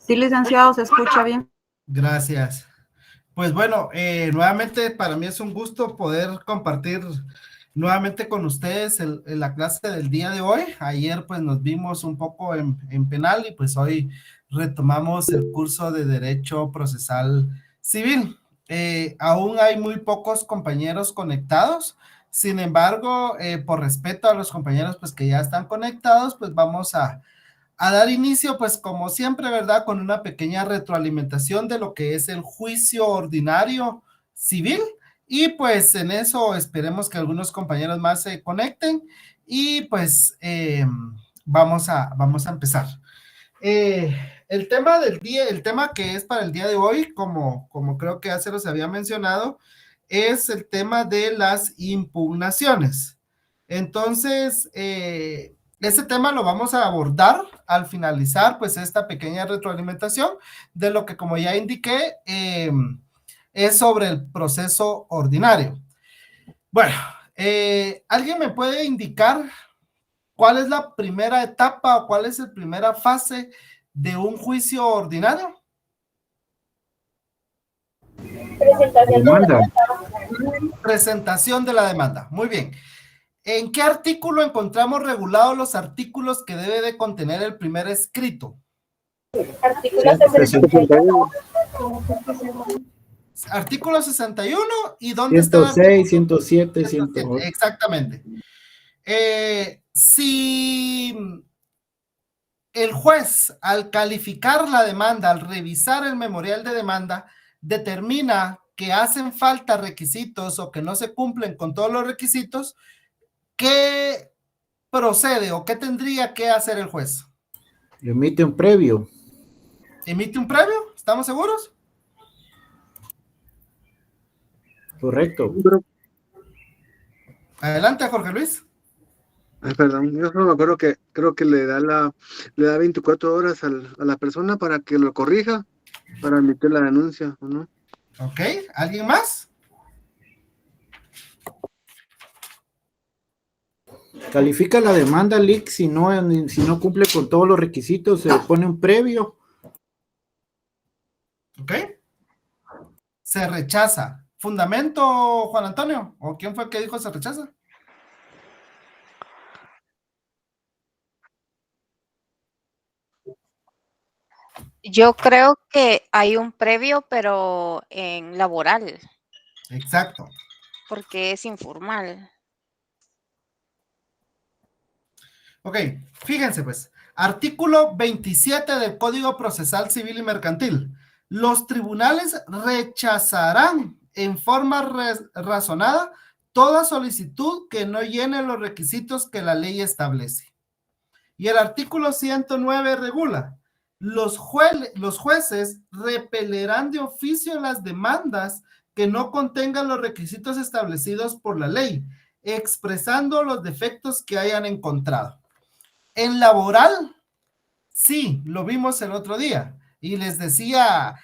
Sí, licenciado, se escucha bien. Gracias. Pues bueno, nuevamente para mí es un gusto poder compartir nuevamente con ustedes la clase del día de hoy. Ayer pues nos vimos un poco en penal y pues hoy retomamos el curso de Derecho Procesal Civil. Aún hay muy pocos compañeros conectados. Sin embargo, por respeto a los compañeros pues que ya están conectados, pues vamos a dar inicio, pues como siempre, ¿verdad? Con una pequeña retroalimentación de lo que es el juicio ordinario civil. Y pues en eso esperemos que algunos compañeros más se conecten y pues vamos a empezar. El tema del día, el tema que es para el día de hoy, como creo que ya se los había mencionado, es el tema de las impugnaciones. Entonces, ese tema lo vamos a abordar al finalizar pues esta pequeña retroalimentación de lo que como ya indiqué es sobre el proceso ordinario. Bueno, ¿alguien me puede indicar cuál es la primera etapa o cuál es la primera fase de un juicio ordinario? Presentación de la demanda. Presentación de la demanda. Muy bien. ¿En qué artículo encontramos regulados los artículos que debe de contener el primer escrito? Artículo 61. Artículo 61 y ¿dónde está el 106, 107, 108. Exactamente. Si el juez, al calificar la demanda, al revisar el memorial de demanda, determina que hacen falta requisitos o que no se cumplen con todos los requisitos, ¿qué procede o qué tendría que hacer el juez? Emite un previo. ¿Emite un previo? ¿Estamos seguros? Correcto. Adelante, Jorge Luis. Ay, perdón, yo solo me acuerdo que creo que le da 24 horas a la persona para que lo corrija, para emitir la denuncia, ¿o no? Ok, ¿alguien más? Califica la demanda, LIC, si no cumple con todos los requisitos, se pone un previo. Ok. Se rechaza. ¿Fundamento, Juan Antonio? ¿O quién fue el que dijo se rechaza? Yo creo que hay un previo, pero en laboral. Exacto. Porque es informal. Ok, fíjense pues. Artículo 27 del Código Procesal Civil y Mercantil. Los tribunales rechazarán en forma razonada toda solicitud que no llene los requisitos que la ley establece. Y el artículo 109 regula: los jueces repelerán de oficio las demandas que no contengan los requisitos establecidos por la ley, expresando los defectos que hayan encontrado. En laboral, sí, lo vimos el otro día y les hacía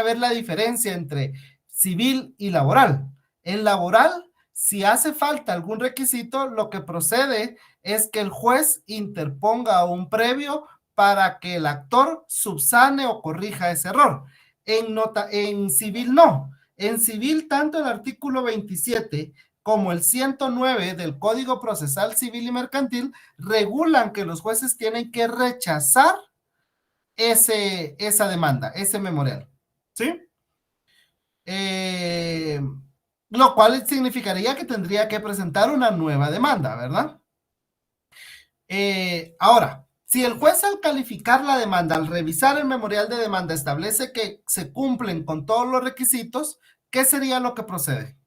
ver la diferencia entre civil y laboral. En laboral, si hace falta algún requisito, lo que procede es que el juez interponga un previo para que el actor subsane o corrija ese error. En civil no. En civil, tanto el artículo 27 como el 109 del Código Procesal Civil y Mercantil regulan que los jueces tienen que rechazar esa demanda, ese memorial, ¿sí? Lo cual significaría que tendría que presentar una nueva demanda, ¿verdad? Ahora, si el juez al calificar la demanda, al revisar el memorial de demanda, establece que se cumplen con todos los requisitos, ¿qué sería lo que procede?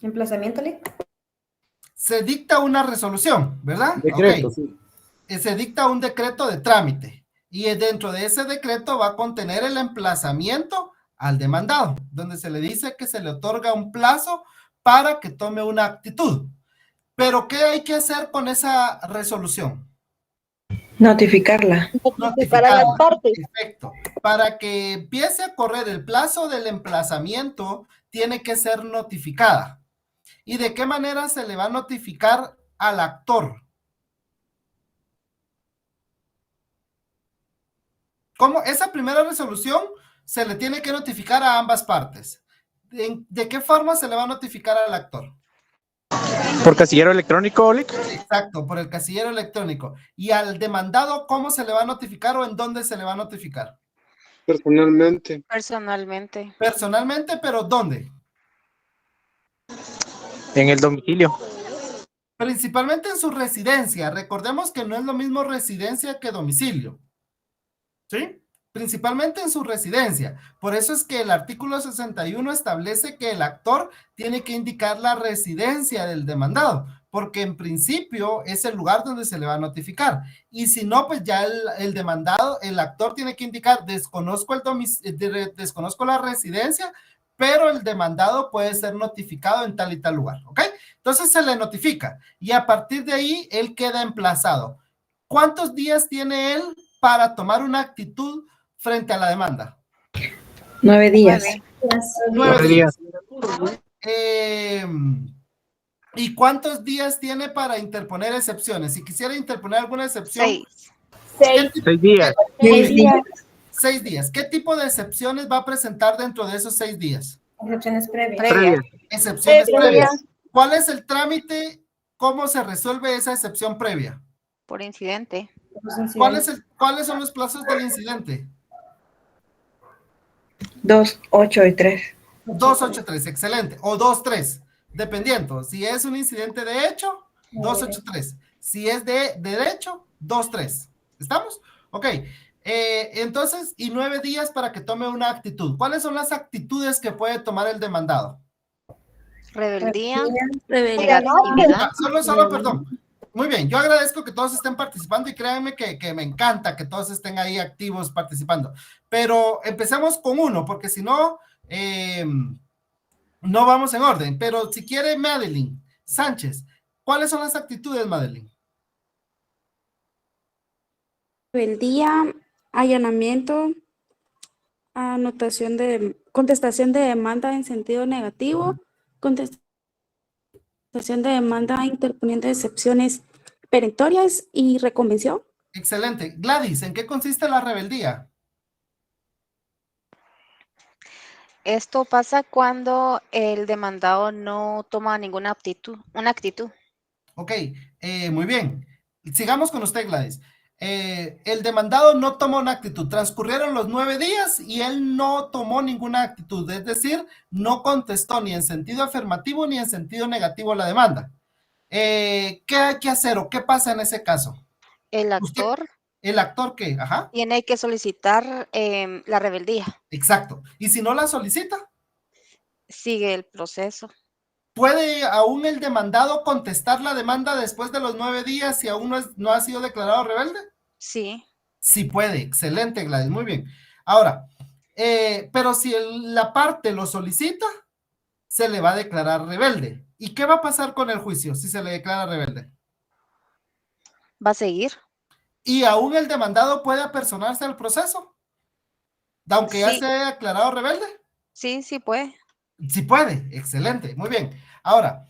¿Emplazamiento, Lic? Se dicta una resolución, ¿verdad? Decreto, Okay. Sí. Se dicta un decreto de trámite y dentro de ese decreto va a contener el emplazamiento al demandado, donde se le dice que se le otorga un plazo para que tome una actitud. Pero ¿qué hay que hacer con esa resolución? Notificarla. Notificar a las partes. Perfecto. Para que empiece a correr el plazo del emplazamiento, tiene que ser notificada. ¿Y de qué manera se le va a notificar al actor? ¿Cómo? Esa primera resolución se le tiene que notificar a ambas partes. ¿De qué forma se le va a notificar al actor? ¿Por casillero electrónico, Olic? Exacto, por el casillero electrónico. ¿Y al demandado cómo se le va a notificar o en dónde se le va a notificar? Personalmente. Personalmente. Personalmente, pero ¿dónde? En el domicilio. Principalmente en su residencia. Recordemos que no es lo mismo residencia que domicilio. ¿Sí? Principalmente en su residencia. Por eso es que el artículo 61 establece que el actor tiene que indicar la residencia del demandado, porque en principio es el lugar donde se le va a notificar. Y si no, pues ya el demandado, el actor tiene que indicar, desconozco la residencia, pero el demandado puede ser notificado en tal y tal lugar, ¿ok? Entonces se le notifica y a partir de ahí él queda emplazado. ¿Cuántos días tiene él para tomar una actitud frente a la demanda? 9 días. 9 días. ¿Y cuántos días tiene para interponer excepciones? Si quisiera interponer alguna excepción. 6. 6 6 días. 6 días. 6 días. ¿Qué tipo de excepciones va a presentar dentro de esos 6 días? Excepciones previas. Previa. Excepciones Previa. previas. ¿Cuál es el trámite? ¿Cómo se resuelve esa excepción previa? Por incidente. ¿Cuáles son los plazos del incidente? 2, 8 y 3. 283, excelente. O 23, dependiendo. Si es un incidente de hecho, 283. Si es de derecho, 23. ¿Estamos? Ok. Entonces, y 9 días para que tome una actitud. ¿Cuáles son las actitudes que puede tomar el demandado? Rebeldía. Rebeldía. Negatividad. Perdón. Muy bien, yo agradezco que todos estén participando y créanme que me encanta que todos estén ahí activos participando. Pero empecemos con uno, porque si no, no vamos en orden. Pero si quiere, Madeline Sánchez, ¿cuáles son las actitudes, Madeline? Rebeldía, allanamiento, contestación de demanda en sentido negativo, contestación de demanda interponiendo excepciones perentorias y reconvención. Excelente. Gladys, ¿en qué consiste la rebeldía? Esto pasa cuando el demandado no toma ninguna actitud. Ok, muy bien. Sigamos con usted, Gladys. El demandado no tomó una actitud. Transcurrieron los 9 días y él no tomó ninguna actitud. Es decir, no contestó ni en sentido afirmativo ni en sentido negativo a la demanda. ¿Qué hay que hacer o qué pasa en ese caso? El actor ¿El actor qué? Ajá. tiene que solicitar la rebeldía. Exacto. ¿Y si no la solicita? Sigue el proceso. ¿Puede aún el demandado contestar la demanda después de los 9 días si aún no ha sido declarado rebelde? Sí. Sí puede. Excelente, Gladys. Muy bien. Ahora, pero si la parte lo solicita, se le va a declarar rebelde. ¿Y qué va a pasar con el juicio si se le declara rebelde? Va a seguir. ¿Y aún el demandado puede apersonarse al proceso? Aunque ya Sí. se haya declarado rebelde. Sí, sí puede. Sí puede, excelente, muy bien. Ahora,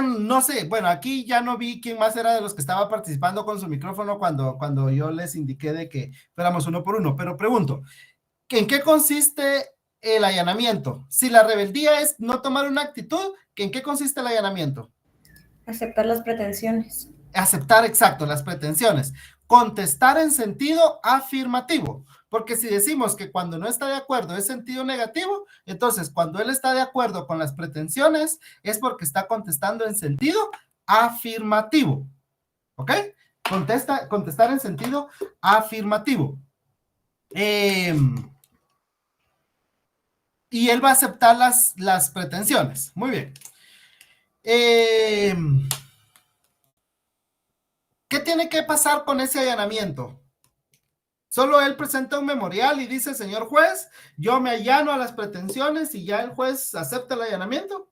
no sé, bueno, aquí ya no vi quién más era de los que estaba participando con su micrófono cuando yo les indiqué de que fuéramos uno por uno, pero pregunto, ¿en qué consiste el allanamiento? Si la rebeldía es no tomar una actitud, ¿en qué consiste el allanamiento? Aceptar las pretensiones. Aceptar, exacto, las pretensiones. Contestar en sentido afirmativo. Porque si decimos que cuando no está de acuerdo es sentido negativo, entonces cuando él está de acuerdo con las pretensiones es porque está contestando en sentido afirmativo. ¿Ok? Contestar en sentido afirmativo. Y él va a aceptar las pretensiones. Muy bien. ¿Qué tiene que pasar con ese allanamiento? Solo él presenta un memorial y dice, señor juez, yo me allano a las pretensiones y ya el juez acepta el allanamiento.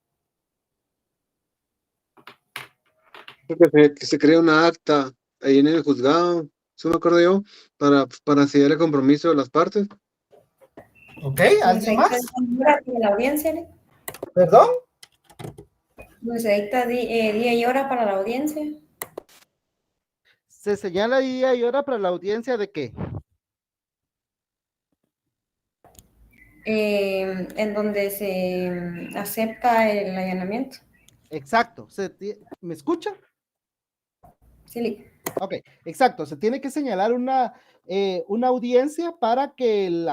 Que se crea una acta ahí en el juzgado, eso me acuerdo yo, para sellar el compromiso de las partes. Ok, ¿alguien más? Para la audiencia, ¿no? ¿Perdón? Donde se dicta día y hora para la audiencia. Se señala día y hora para la audiencia de qué? En donde se acepta el allanamiento. Exacto. ¿Me escuchan? Sí. Ok, exacto. Se tiene que señalar una audiencia para que el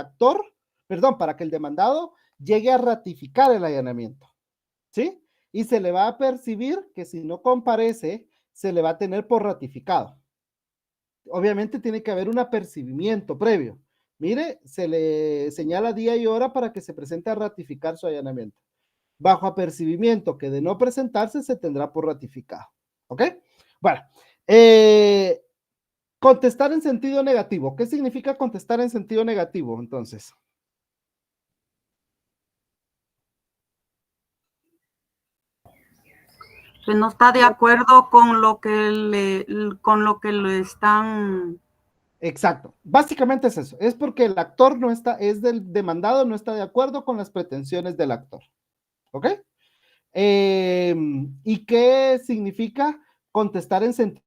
para que el demandado llegue a ratificar el allanamiento. ¿Sí? Y se le va a percibir que si no comparece, se le va a tener por ratificado. Obviamente tiene que haber un apercibimiento previo. Mire, se le señala día y hora para que se presente a ratificar su allanamiento. Bajo apercibimiento que de no presentarse se tendrá por ratificado. ¿Ok? Bueno, contestar en sentido negativo. ¿Qué significa contestar en sentido negativo, entonces? Que no está de acuerdo con lo que le están... Exacto. Básicamente es eso. Es porque el actor del demandado no está de acuerdo con las pretensiones del actor. ¿Ok? ¿Y qué significa contestar en sentido?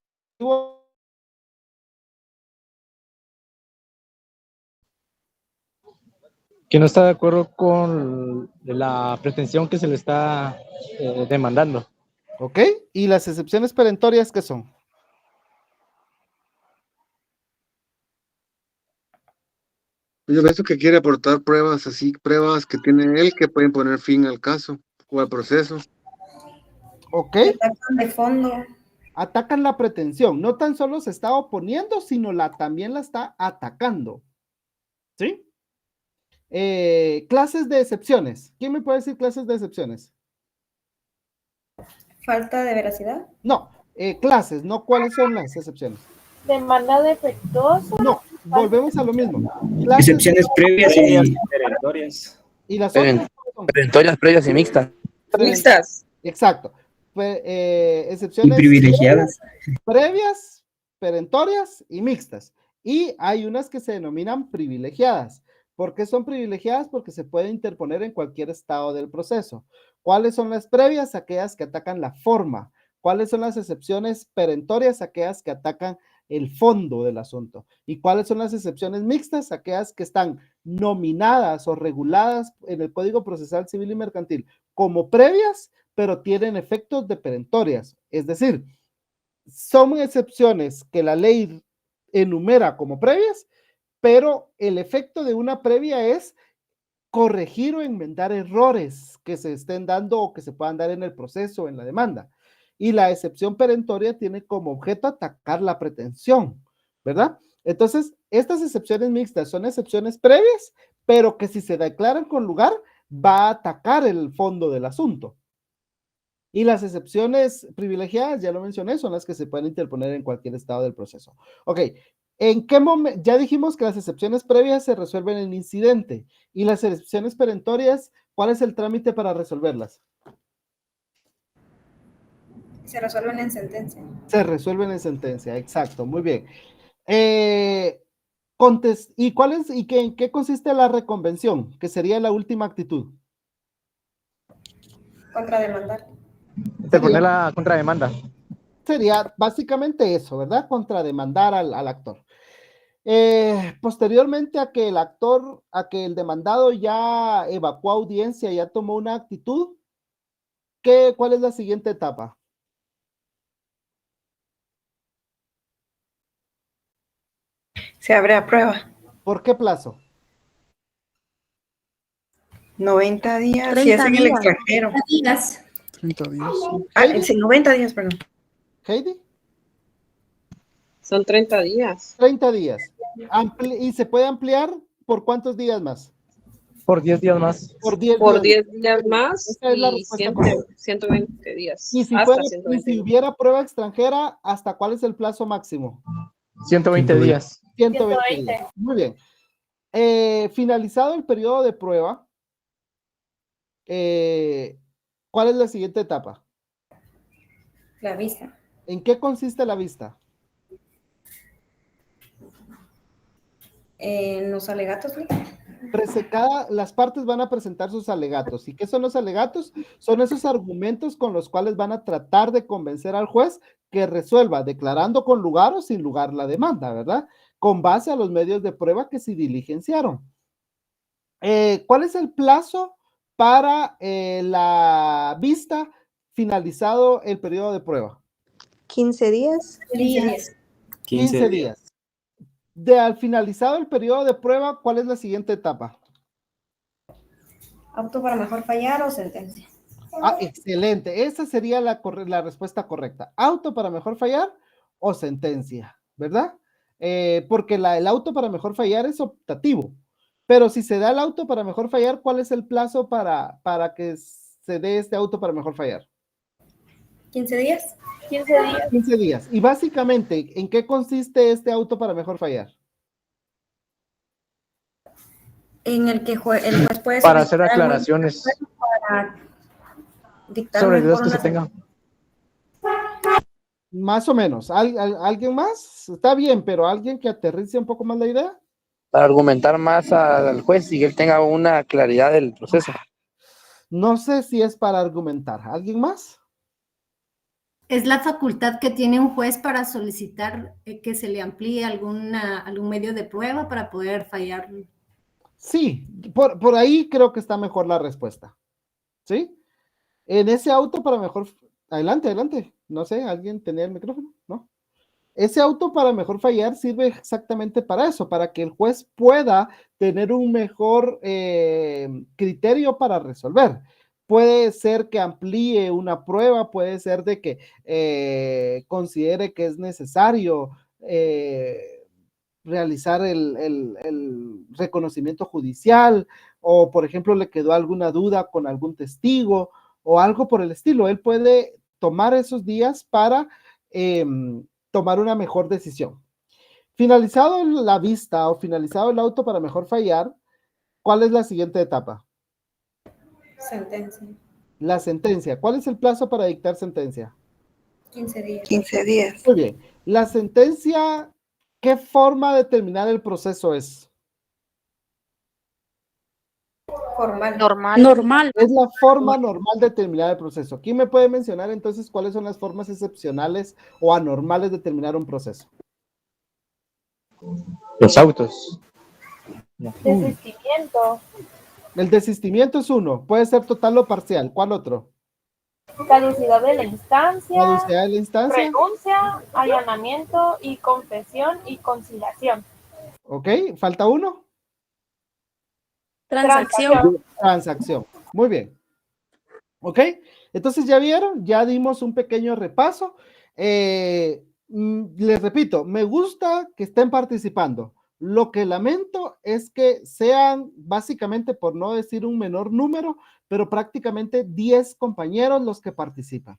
Que no está de acuerdo con la pretensión que se le está demandando. ¿Ok? ¿Y las excepciones perentorias qué son? Yo pienso que quiere aportar pruebas pruebas que tiene él que pueden poner fin al caso o al proceso. ¿Ok? Atacan de fondo. Atacan la pretensión. No tan solo se está oponiendo, sino también la está atacando. ¿Sí? Clases de excepciones. ¿Quién me puede decir clases de excepciones? Falta de veracidad. No, clases, no cuáles son las excepciones. Demanda defectuosa. No, volvemos a lo mismo. Excepciones previas y perentorias. ¿Y las otras? Perentorias, previas y mixtas. Mixtas. Exacto. Excepciones Y privilegiadas. Previas, perentorias y mixtas. Y hay unas que se denominan privilegiadas. ¿Por qué son privilegiadas? Porque se puede interponer en cualquier estado del proceso. ¿Cuáles son las previas? Aquellas que atacan la forma. ¿Cuáles son las excepciones perentorias? Aquellas que atacan el fondo del asunto. ¿Y cuáles son las excepciones mixtas? Aquellas que están nominadas o reguladas en el Código Procesal Civil y Mercantil como previas, pero tienen efectos de perentorias. Es decir, son excepciones que la ley enumera como previas, pero el efecto de una previa es corregir o enmendar errores que se estén dando o que se puedan dar en el proceso o en la demanda. Y la excepción perentoria tiene como objeto atacar la pretensión, ¿verdad? Entonces, estas excepciones mixtas son excepciones previas, pero que si se declaran con lugar, va a atacar el fondo del asunto. Y las excepciones privilegiadas, ya lo mencioné, son las que se pueden interponer en cualquier estado del proceso. Ok, ¿en qué momento? Ya dijimos que las excepciones previas se resuelven en incidente. Y las excepciones perentorias, ¿cuál es el trámite para resolverlas? Se resuelven en sentencia. Se resuelven en sentencia, exacto, muy bien. ¿En qué consiste la reconvención? Que sería la última actitud. Contrademandar. Interponer la contrademanda. Sería básicamente eso, ¿verdad? Contrademandar al actor. Posteriormente a que el demandado ya evacuó audiencia, ya tomó una actitud, ¿cuál es la siguiente etapa? Se abre a prueba. ¿Por qué plazo? 90 días. 30 si es en el días. extranjero. 30 días. Sí, 90 días, perdón. ¿Heidi? Son 30 días. 30 días. ¿Y se puede ampliar por cuántos días más? Por 10 días más. Por 10 Por días. 10 días más Esa es la y respuesta correcta. 120 días. Y si, hasta y 120 si hubiera prueba extranjera, ¿hasta cuál es el plazo máximo? 120 días. 120 días. Muy bien. Finalizado el periodo de prueba, ¿cuál es la siguiente etapa? La vista. ¿En qué consiste la vista? En los alegatos. Las partes van a presentar sus alegatos. ¿Y qué son los alegatos? Son esos argumentos con los cuales van a tratar de convencer al juez que resuelva, declarando con lugar o sin lugar la demanda, ¿verdad? Con base a los medios de prueba que se diligenciaron. ¿Cuál es el plazo para la vista finalizado el periodo de prueba? 15 días. 15 días. Al finalizado el periodo de prueba, ¿cuál es la siguiente etapa? Auto para mejor fallar o sentencia. Ah, excelente. Esa sería la respuesta correcta. Auto para mejor fallar o sentencia, ¿verdad? Porque el auto para mejor fallar es optativo. Pero si se da el auto para mejor fallar, ¿cuál es el plazo para que se dé este auto para mejor fallar? 15 días. 15 días. 15 días. Y básicamente, ¿en qué consiste este auto para mejor fallar? En el que el juez puede Para hacer solicitar algún aclaraciones para dictar sobre mejor dudas que se una tengan. Más o menos. ¿Alguien más? Está bien, pero alguien que aterrice un poco más la idea. Para argumentar más al juez y que él tenga una claridad del proceso. No sé si es para argumentar. ¿Alguien más? Es la facultad que tiene un juez para solicitar que se le amplíe algún medio de prueba para poder fallar. Sí, por ahí creo que está mejor la respuesta. ¿Sí? En ese auto para mejor... Adelante. No sé, ¿alguien tenía el micrófono? ¿No? Ese auto para mejor fallar sirve exactamente para eso, para que el juez pueda tener un mejor criterio para resolver. Puede ser que amplíe una prueba, puede ser de que considere que es necesario realizar el reconocimiento judicial, o por ejemplo le quedó alguna duda con algún testigo o algo por el estilo. Él puede tomar esos días para tomar una mejor decisión. Finalizado la vista o finalizado el auto para mejor fallar, ¿cuál es la siguiente etapa? sentencia. La sentencia. ¿Cuál es el plazo para dictar sentencia? 15 días. 15 días. Muy bien. La sentencia, ¿qué forma de terminar el proceso es? Formal. Normal. Es la forma normal de terminar el proceso. ¿Quién me puede mencionar entonces cuáles son las formas excepcionales o anormales de terminar un proceso? Los autos. Desistimiento. El desistimiento es uno. Puede ser total o parcial. ¿Cuál otro? Caducidad de la instancia. Caducidad de la instancia. Renuncia, allanamiento y confesión y conciliación. Ok, falta uno. Transacción. Muy bien. Ok, entonces ya vieron, ya dimos un pequeño repaso. Les repito, me gusta que estén participando. Lo que lamento es que sean básicamente, por no decir un menor número, pero prácticamente 10 compañeros los que participan,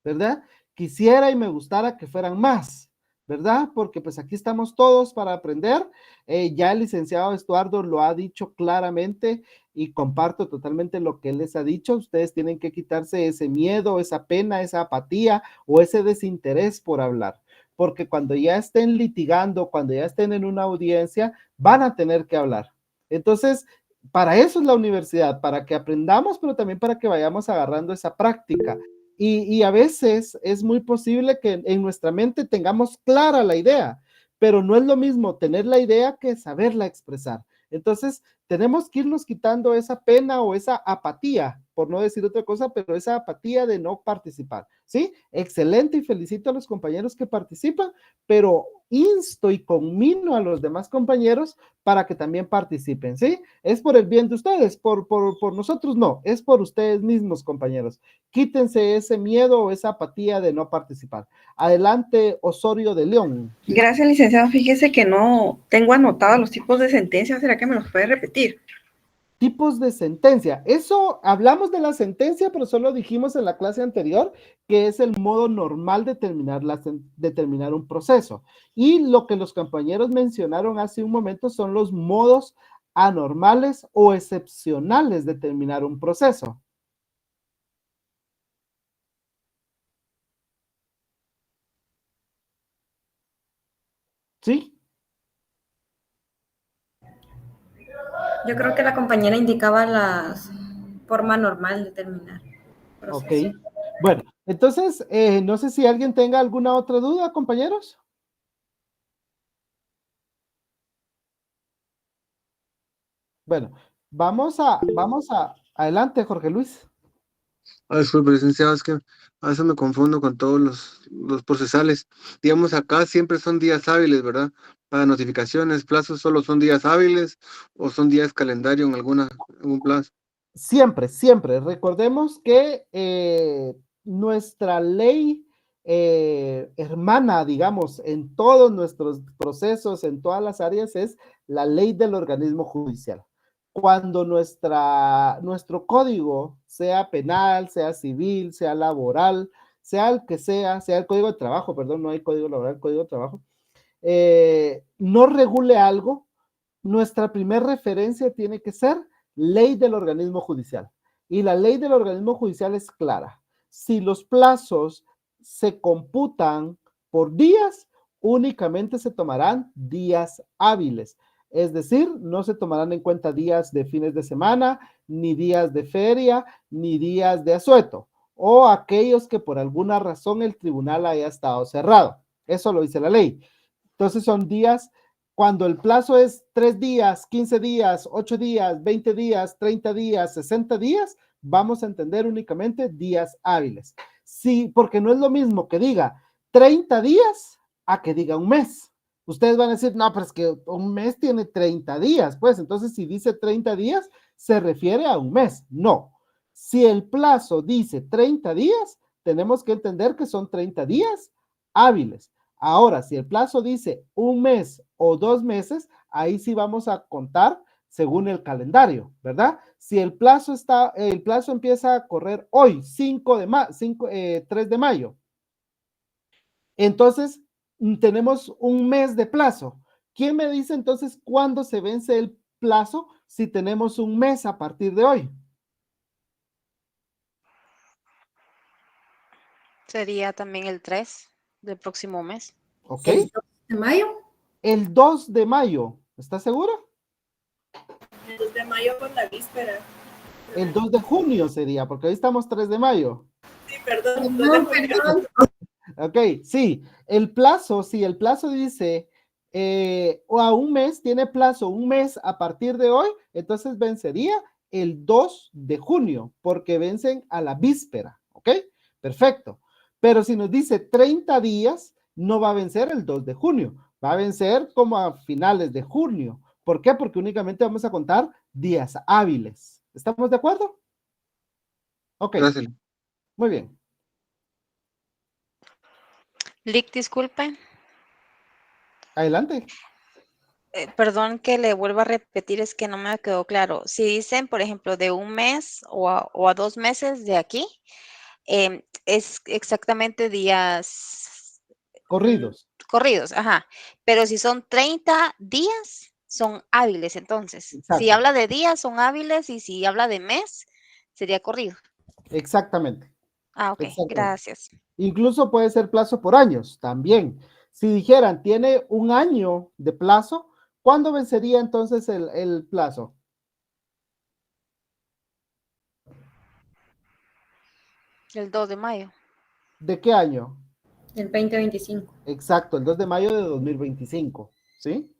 ¿verdad? Quisiera y me gustara que fueran más, ¿verdad? Porque pues aquí estamos todos para aprender. Ya el licenciado Estuardo lo ha dicho claramente y comparto totalmente lo que él les ha dicho. Ustedes tienen que quitarse ese miedo, esa pena, esa apatía o ese desinterés por hablar, porque cuando ya estén litigando, cuando ya estén en una audiencia, van a tener que hablar. Entonces, para eso es la universidad, para que aprendamos, pero también para que vayamos agarrando esa práctica. Y a veces es muy posible que en nuestra mente tengamos clara la idea, pero no es lo mismo tener la idea que saberla expresar. Entonces, tenemos que irnos quitando esa pena o esa apatía, por no decir otra cosa, pero esa apatía de no participar, ¿sí? Excelente y felicito a los compañeros que participan, pero insto y conmino a los demás compañeros para que también participen, ¿sí? Es por el bien de ustedes, por nosotros no, es por ustedes mismos, compañeros. Quítense ese miedo o esa apatía de no participar. Adelante, Osorio de León. Gracias, licenciado. Fíjese que no tengo anotados los tipos de sentencias. ¿Será que me los puede repetir? Tipos de sentencia. Eso, hablamos de la sentencia, pero solo dijimos en la clase anterior que es el modo normal de terminar un proceso. Y lo que los compañeros mencionaron hace un momento son los modos anormales o excepcionales de terminar un proceso. ¿Sí? Yo creo que la compañera indicaba la forma normal de terminar. Ok. Bueno, entonces, no sé si alguien tenga alguna otra duda, compañeros. Bueno, Adelante, Jorge Luis. Disculpe, licenciado, es que a veces me confundo con todos los procesales. Digamos, acá siempre son días hábiles, ¿verdad? Para notificaciones, plazos solo son días hábiles o son días calendario en algún plazo. Siempre, siempre. Recordemos que nuestra ley hermana, digamos, en todos nuestros procesos, en todas las áreas, es la ley del organismo judicial. Cuando nuestro código, sea penal, sea civil, sea laboral, sea el que sea el código de trabajo, perdón, no hay código laboral, código de trabajo, no regule algo, nuestra primera referencia tiene que ser ley del organismo judicial. Y la ley del organismo judicial es clara. Si los plazos se computan por días, únicamente se tomarán días hábiles. Es decir, no se tomarán en cuenta días de fines de semana, ni días de feria, ni días de asueto, o aquellos que por alguna razón el tribunal haya estado cerrado. Eso lo dice la ley. Entonces son días. Cuando el plazo es 3 días, 15 días, 8 días, 20 días, 30 días, 60 días, vamos a entender únicamente días hábiles. Sí, porque no es lo mismo que diga 30 días a que diga un mes. Ustedes van a decir, no, pero es que un mes tiene 30 días. Pues entonces si dice 30 días, se refiere a un mes. No. Si el plazo dice 30 días, tenemos que entender que son 30 días hábiles. Ahora, si el plazo dice un mes o 2 meses, ahí sí vamos a contar según el calendario, ¿verdad? Si el plazo empieza a correr hoy, 3 de mayo, entonces tenemos un mes de plazo. ¿Quién me dice entonces cuándo se vence el plazo si tenemos un mes a partir de hoy? Sería también el 3 del próximo mes. ¿Ok? ¿El 2 de mayo? El 2 de mayo, ¿estás segura? El 2 de mayo con la víspera. El 2 de junio sería, porque hoy estamos 3 de mayo. Sí, perdón. Perdón. Ok, sí, el plazo dice o a un mes, tiene plazo un mes a partir de hoy, entonces vencería el 2 de junio, porque vencen a la víspera, ¿ok? Perfecto. Pero si nos dice 30 días, no va a vencer el 2 de junio, va a vencer como a finales de junio. ¿Por qué? Porque únicamente vamos a contar días hábiles. ¿Estamos de acuerdo? Ok. Gracias. Muy bien. Lick, disculpe. Adelante. Perdón que le vuelva a repetir, es que no me quedó claro. Si dicen, por ejemplo, de un mes o a 2 meses de aquí, es exactamente días Corridos. corridos, ajá. Pero si son 30 días, son hábiles entonces. Exacto. Si habla de días, son hábiles, y si habla de mes, sería corrido. Exactamente. Ah, ok, Exactamente. gracias. Incluso puede ser plazo por años también. Si dijeran, tiene un año de plazo, ¿cuándo vencería entonces el plazo? El 2 de mayo. ¿De qué año? El 2025. Exacto, el 2 de mayo de 2025, ¿sí?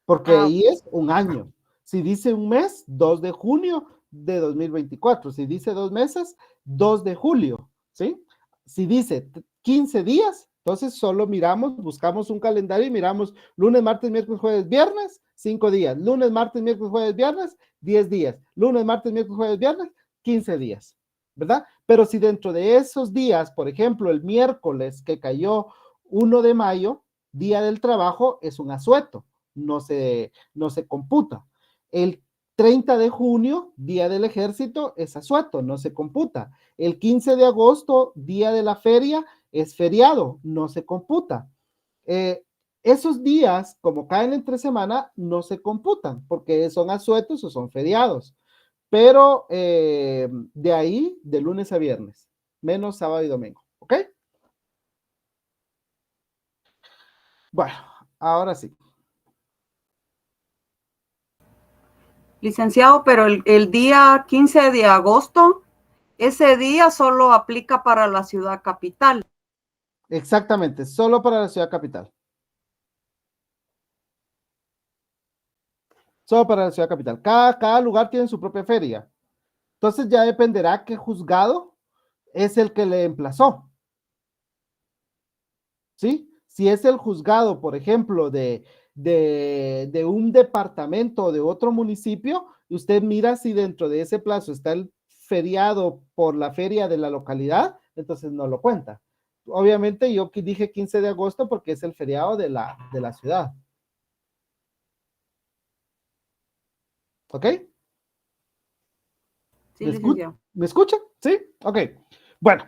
Porque ahí es un año. Si dice un mes, 2 de junio de 2024. Si dice 2 meses, 2 de julio, ¿sí? Si dice 15 días, entonces solo buscamos un calendario y miramos lunes, martes, miércoles, jueves, viernes, 5 días. Lunes, martes, miércoles, jueves, viernes, 10 días. Lunes, martes, miércoles, jueves, viernes, 15 días, ¿verdad? Pero si dentro de esos días, por ejemplo, el miércoles que cayó 1 de mayo, día del trabajo, es un asueto. No se computa. El 30 de junio, día del ejército, es asueto, no se computa. El 15 de agosto, día de la feria, es feriado, no se computa. Esos días, como caen entre semana, no se computan porque son asuetos o son feriados. Pero de ahí, de lunes a viernes, menos sábado y domingo, ¿ok? Bueno, ahora sí. Licenciado, pero el día 15 de agosto, ese día solo aplica para la ciudad capital. Exactamente, solo para la ciudad capital. Solo para la ciudad capital. Cada lugar tiene su propia feria. Entonces ya dependerá qué juzgado es el que le emplazó. ¿Sí? Si es el juzgado, por ejemplo, de un departamento o de otro municipio, y usted mira si dentro de ese plazo está el feriado por la feria de la localidad, entonces no lo cuenta. Obviamente yo dije 15 de agosto porque es el feriado de la ciudad. ¿Ok? Sí, licenciado. ¿Me escucha? ¿Sí? Ok. Bueno,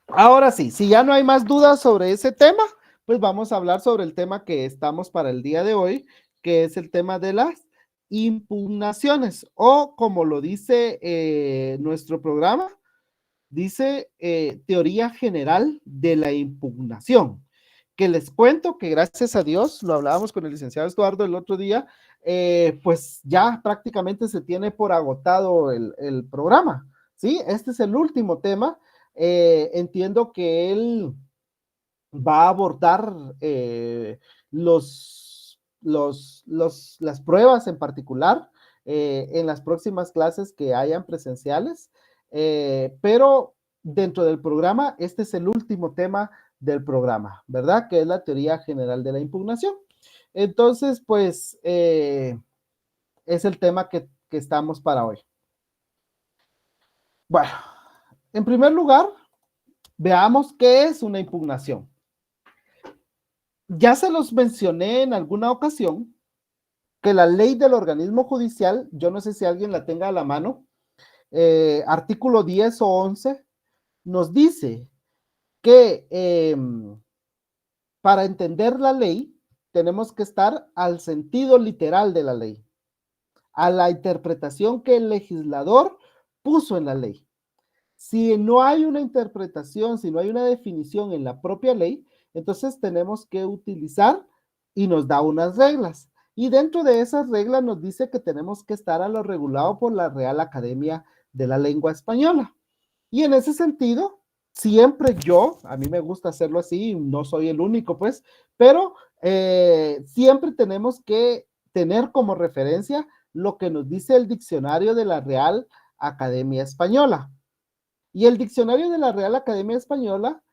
ahora sí, si ya no hay más dudas sobre ese tema, pues vamos a hablar sobre el tema que estamos para el día de hoy, que es el tema de las impugnaciones, o como lo dice nuestro programa, dice teoría general de la impugnación, que les cuento que gracias a Dios, lo hablábamos con el licenciado Eduardo el otro día, pues ya prácticamente se tiene por agotado el programa, ¿sí? Este es el último tema. Entiendo que él va a abordar las pruebas en particular en las próximas clases que hayan presenciales, pero dentro del programa, este es el último tema del programa, ¿verdad? Que es la teoría general de la impugnación. Entonces, pues, es el tema que estamos para hoy. Bueno, en primer lugar, veamos qué es una impugnación. Ya se los mencioné en alguna ocasión que la ley del organismo judicial, yo no sé si alguien la tenga a la mano, artículo 10 o 11, nos dice que para entender la ley tenemos que estar al sentido literal de la ley, a la interpretación que el legislador puso en la ley. Si no hay una interpretación, si no hay una definición en la propia ley, entonces tenemos que utilizar y nos da unas reglas. Y dentro de esas reglas nos dice que tenemos que estar a lo regulado por la Real Academia de la Lengua Española. Y en ese sentido, siempre a mí me gusta hacerlo así, no soy el único pues, pero siempre tenemos que tener como referencia lo que nos dice el diccionario de la Real Academia Española. Y el diccionario de la Real Academia Española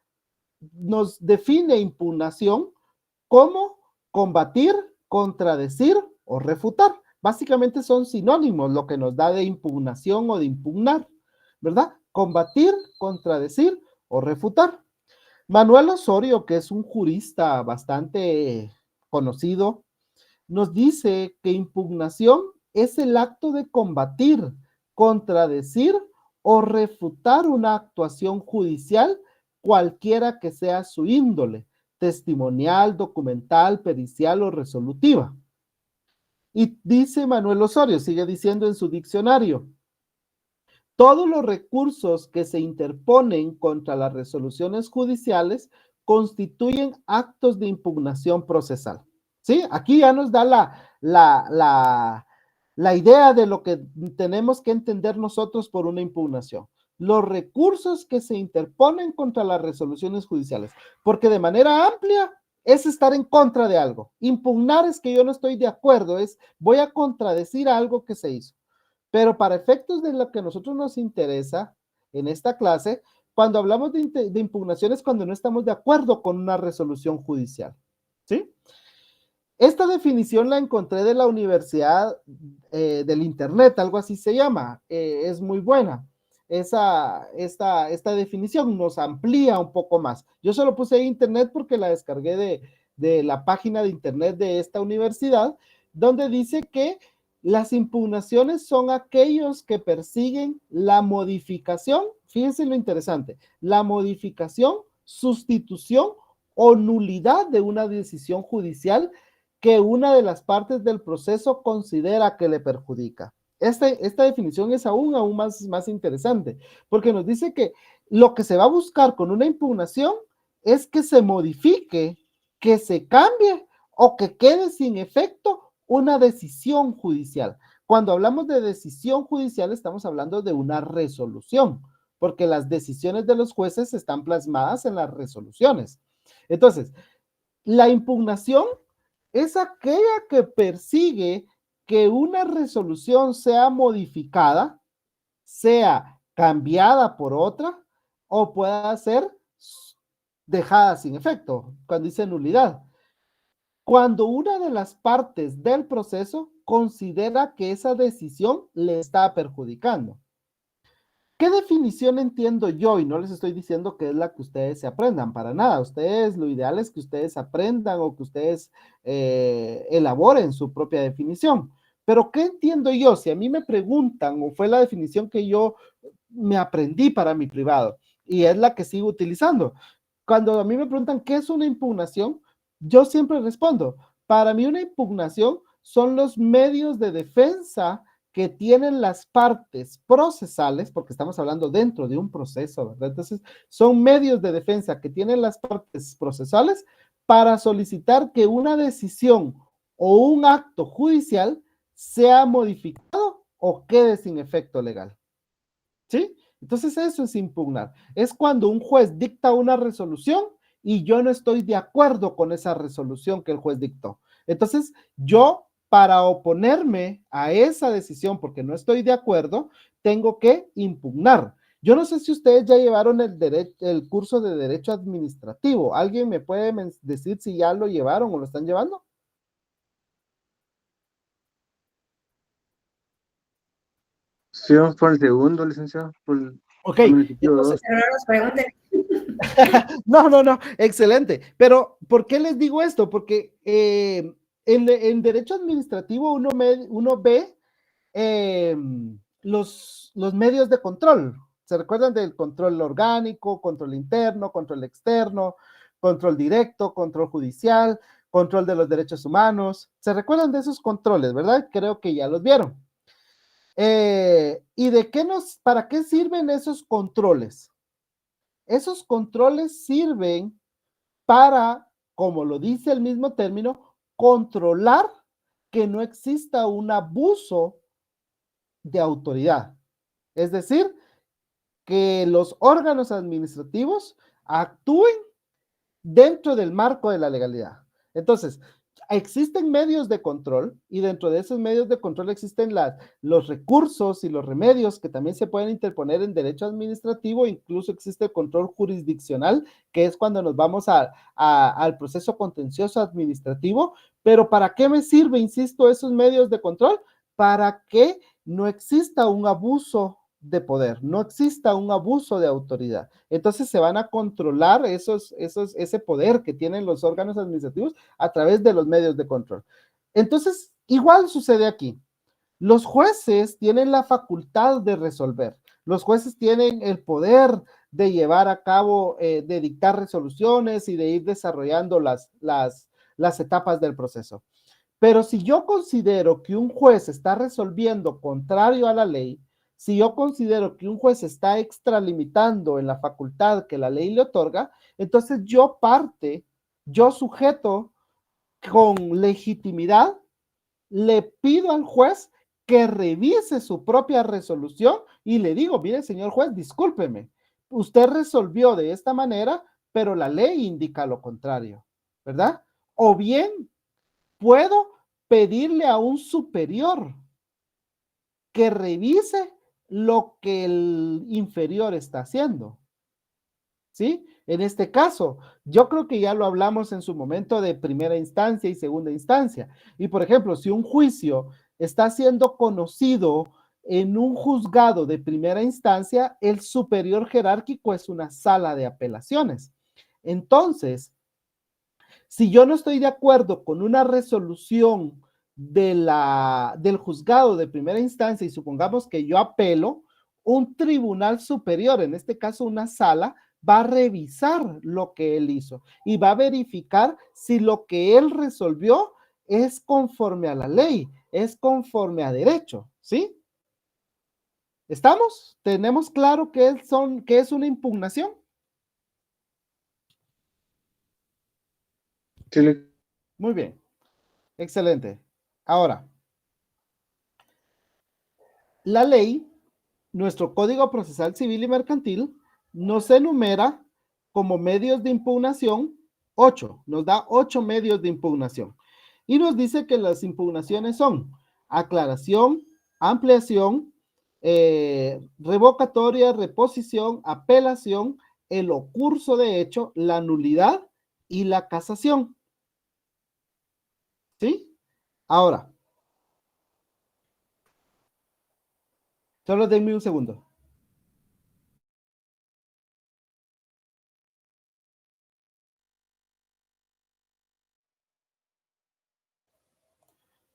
nos define impugnación como combatir, contradecir o refutar. Básicamente son sinónimos lo que nos da de impugnación o de impugnar, ¿verdad? Combatir, contradecir o refutar. Manuel Osorio, que es un jurista bastante conocido, nos dice que impugnación es el acto de combatir, contradecir o refutar una actuación judicial, cualquiera que sea su índole, testimonial, documental, pericial o resolutiva. Y dice Manuel Osorio, sigue diciendo en su diccionario, todos los recursos que se interponen contra las resoluciones judiciales constituyen actos de impugnación procesal. ¿Sí? Aquí ya nos da la idea de lo que tenemos que entender nosotros por una impugnación. Los recursos que se interponen contra las resoluciones judiciales, porque de manera amplia es estar en contra de algo. Impugnar es que yo no estoy de acuerdo, es voy a contradecir algo que se hizo. Pero para efectos de lo que a nosotros nos interesa en esta clase, cuando hablamos de impugnaciones, cuando no estamos de acuerdo con una resolución judicial. ¿Sí? Esta definición la encontré de la Universidad del Internet, algo así se llama, es muy buena. Esta definición nos amplía un poco más. Yo solo puse ahí Internet porque la descargué de la página de Internet de esta universidad, donde dice que las impugnaciones son aquellos que persiguen la modificación, fíjense lo interesante, la modificación, sustitución o nulidad de una decisión judicial que una de las partes del proceso considera que le perjudica. Esta definición es aún más interesante, porque nos dice que lo que se va a buscar con una impugnación es que se modifique, que se cambie o que quede sin efecto una decisión judicial. Cuando hablamos de decisión judicial estamos hablando de una resolución, porque las decisiones de los jueces están plasmadas en las resoluciones. Entonces, la impugnación es aquella que persigue que una resolución sea modificada, sea cambiada por otra, o pueda ser dejada sin efecto, cuando dice nulidad. Cuando una de las partes del proceso considera que esa decisión le está perjudicando. ¿Qué definición entiendo yo? Y no les estoy diciendo que es la que ustedes se aprendan, para nada. Ustedes, lo ideal es que ustedes aprendan o que ustedes elaboren su propia definición. Pero ¿qué entiendo yo? Si a mí me preguntan, o fue la definición que yo me aprendí para mi privado, y es la que sigo utilizando. Cuando a mí me preguntan qué es una impugnación, yo siempre respondo, para mí una impugnación son los medios de defensa que tienen las partes procesales, porque estamos hablando dentro de un proceso, ¿verdad? Entonces, son medios de defensa que tienen las partes procesales para solicitar que una decisión o un acto judicial sea modificado o quede sin efecto legal. ¿Sí? Entonces, eso es impugnar. Es cuando un juez dicta una resolución y yo no estoy de acuerdo con esa resolución que el juez dictó. Entonces, yo, para oponerme a esa decisión, porque no estoy de acuerdo, tengo que impugnar. Yo no sé si ustedes ya llevaron el curso de Derecho Administrativo. ¿Alguien me puede decir si ya lo llevaron o lo están llevando? Sí, vamos por el segundo, licenciado. Ok, entonces, Pero no nos pregunten. No, excelente. Pero, ¿por qué les digo esto? Porque en derecho administrativo uno ve los medios de control. ¿Se recuerdan del control orgánico, control interno, control externo, control directo, control judicial, control de los derechos humanos? ¿Se recuerdan de esos controles, verdad? Creo que ya los vieron. ¿Y para qué sirven esos controles? Esos controles sirven para, como lo dice el mismo término, controlar que no exista un abuso de autoridad. Es decir, que los órganos administrativos actúen dentro del marco de la legalidad. Entonces, existen medios de control y dentro de esos medios de control existen los recursos y los remedios que también se pueden interponer en derecho administrativo, incluso existe el control jurisdiccional, que es cuando nos vamos al proceso contencioso administrativo. Pero ¿para qué me sirve, insisto, esos medios de control? Para que no exista un abuso de poder, no exista un abuso de autoridad. Entonces se van a controlar ese poder que tienen los órganos administrativos a través de los medios de control. Entonces, igual sucede aquí. Los jueces tienen la facultad de resolver. Los jueces tienen el poder de llevar a cabo, de dictar resoluciones y de ir desarrollando las etapas del proceso. Pero si yo considero que un juez está resolviendo contrario a la ley, si yo considero que un juez está extralimitando en la facultad que la ley le otorga, entonces yo sujeto con legitimidad, le pido al juez que revise su propia resolución y le digo, mire, señor juez, discúlpeme, usted resolvió de esta manera, pero la ley indica lo contrario, ¿verdad? O bien, puedo pedirle a un superior que revise lo que el inferior está haciendo, ¿sí? En este caso, yo creo que ya lo hablamos en su momento de primera instancia y segunda instancia. Y, por ejemplo, si un juicio está siendo conocido en un juzgado de primera instancia, el superior jerárquico es una sala de apelaciones. Entonces, si yo no estoy de acuerdo con una resolución del juzgado de primera instancia y supongamos que yo apelo, un tribunal superior, en este caso una sala, va a revisar lo que él hizo y va a verificar si lo que él resolvió es conforme a la ley, es conforme a derecho, ¿sí? ¿Estamos? ¿Tenemos claro qué es una impugnación? Sí. Muy bien, excelente. Ahora, la ley, nuestro Código Procesal Civil y Mercantil, nos enumera como medios de impugnación 8, nos da 8 medios de impugnación. Y nos dice que las impugnaciones son aclaración, ampliación, revocatoria, reposición, apelación, el ocurso de hecho, la nulidad y la casación. ¿Sí? Ahora, solo denme un segundo.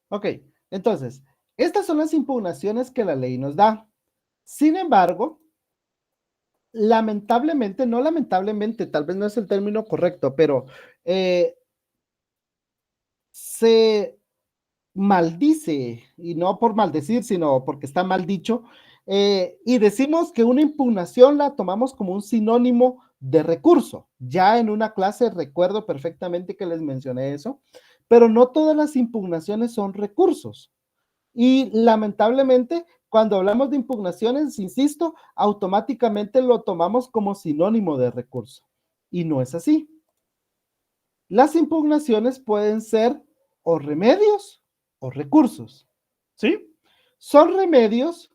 Ok, entonces, estas son las impugnaciones que la ley nos da. Sin embargo, lamentablemente, no lamentablemente, tal vez no es el término correcto, pero se maldice, y no por maldecir, sino porque está mal dicho, y decimos que una impugnación la tomamos como un sinónimo de recurso. Ya en una clase recuerdo perfectamente que les mencioné eso, pero no todas las impugnaciones son recursos. Y lamentablemente, cuando hablamos de impugnaciones, insisto, automáticamente lo tomamos como sinónimo de recurso. Y no es así. Las impugnaciones pueden ser o remedios o recursos, ¿sí? Son remedios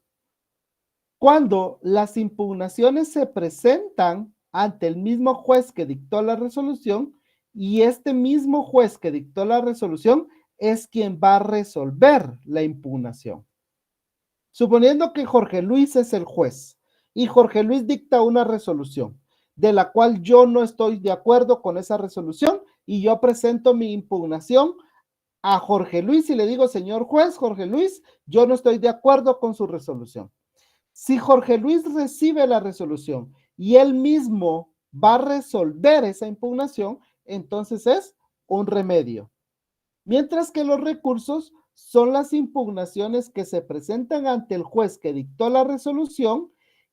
cuando las impugnaciones se presentan ante el mismo juez que dictó la resolución y este mismo juez que dictó la resolución es quien va a resolver la impugnación. Suponiendo que Jorge Luis es el juez y Jorge Luis dicta una resolución de la cual yo no estoy de acuerdo con esa resolución y yo presento mi impugnación a Jorge Luis y le digo, señor juez, Jorge Luis, yo no estoy de acuerdo con su resolución. Si Jorge Luis recibe la resolución y él mismo va a resolver esa impugnación, entonces es un remedio. Mientras que los recursos son las impugnaciones que se presentan ante el juez que dictó la resolución,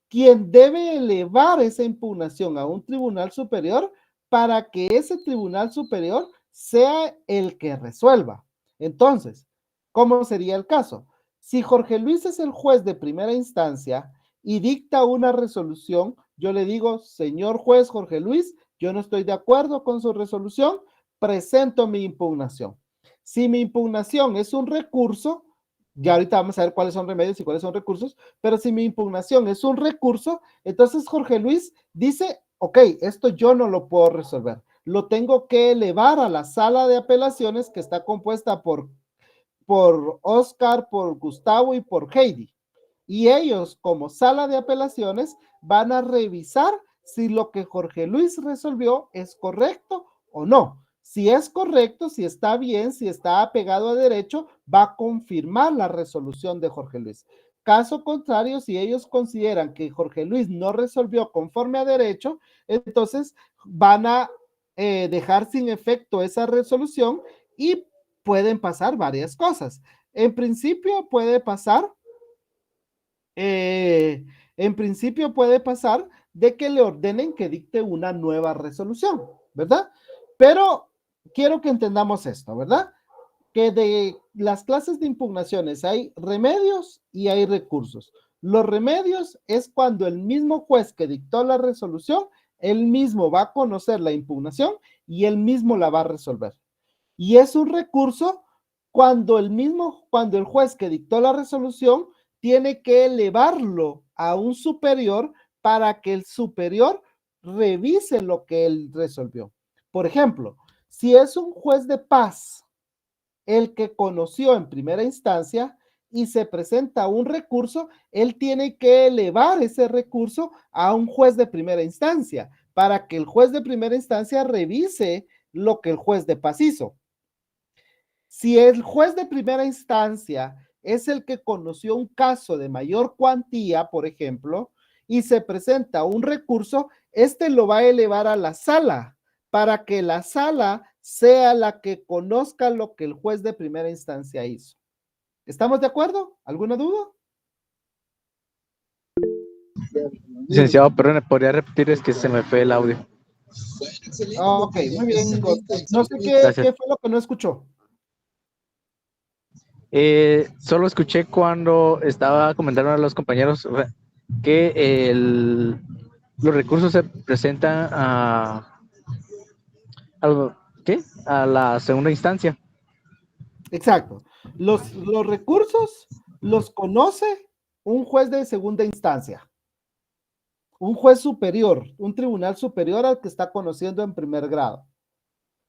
quien debe elevar esa impugnación a un tribunal superior para que ese tribunal superior sea el que resuelva. Entonces, ¿cómo sería el caso? Si Jorge Luis es el juez de primera instancia y dicta una resolución, yo le digo, señor juez Jorge Luis, yo no estoy de acuerdo con su resolución, presento mi impugnación. Si mi impugnación es un recurso, ya ahorita vamos a ver cuáles son remedios y cuáles son recursos, pero si mi impugnación es un recurso, entonces Jorge Luis dice, ok, esto yo no lo puedo resolver, lo tengo que elevar a la sala de apelaciones que está compuesta por Oscar, por Gustavo y por Heidi. Y ellos, como sala de apelaciones, van a revisar si lo que Jorge Luis resolvió es correcto o no. Si es correcto, si está bien, si está apegado a derecho, va a confirmar la resolución de Jorge Luis. Caso contrario, si ellos consideran que Jorge Luis no resolvió conforme a derecho, entonces van a dejar sin efecto esa resolución y pueden pasar varias cosas. En principio puede pasar de que le ordenen que dicte una nueva resolución, ¿verdad? Pero quiero que entendamos esto, ¿verdad? Que de las clases de impugnaciones hay remedios y hay recursos. Los remedios es cuando el mismo juez que dictó la resolución, él mismo va a conocer la impugnación y él mismo la va a resolver. Y es un recurso cuando el juez que dictó la resolución tiene que elevarlo a un superior para que el superior revise lo que él resolvió. Por ejemplo, si es un juez de paz el que conoció en primera instancia y se presenta un recurso, él tiene que elevar ese recurso a un juez de primera instancia para que el juez de primera instancia revise lo que el juez de paz hizo. Si el juez de primera instancia es el que conoció un caso de mayor cuantía, por ejemplo, y se presenta un recurso, este lo va a elevar a la sala para que la sala sea la que conozca lo que el juez de primera instancia hizo. ¿Estamos de acuerdo? ¿Alguna duda? Licenciado, perdón, ¿podría repetir? Es que se me fue el audio. Ok, muy bien. No sé qué fue lo que no escuchó. Solo escuché cuando estaba comentando a los compañeros que los recursos se presentan a la segunda instancia. Exacto. Los recursos los conoce un juez de segunda instancia, un juez superior, un tribunal superior al que está conociendo en primer grado.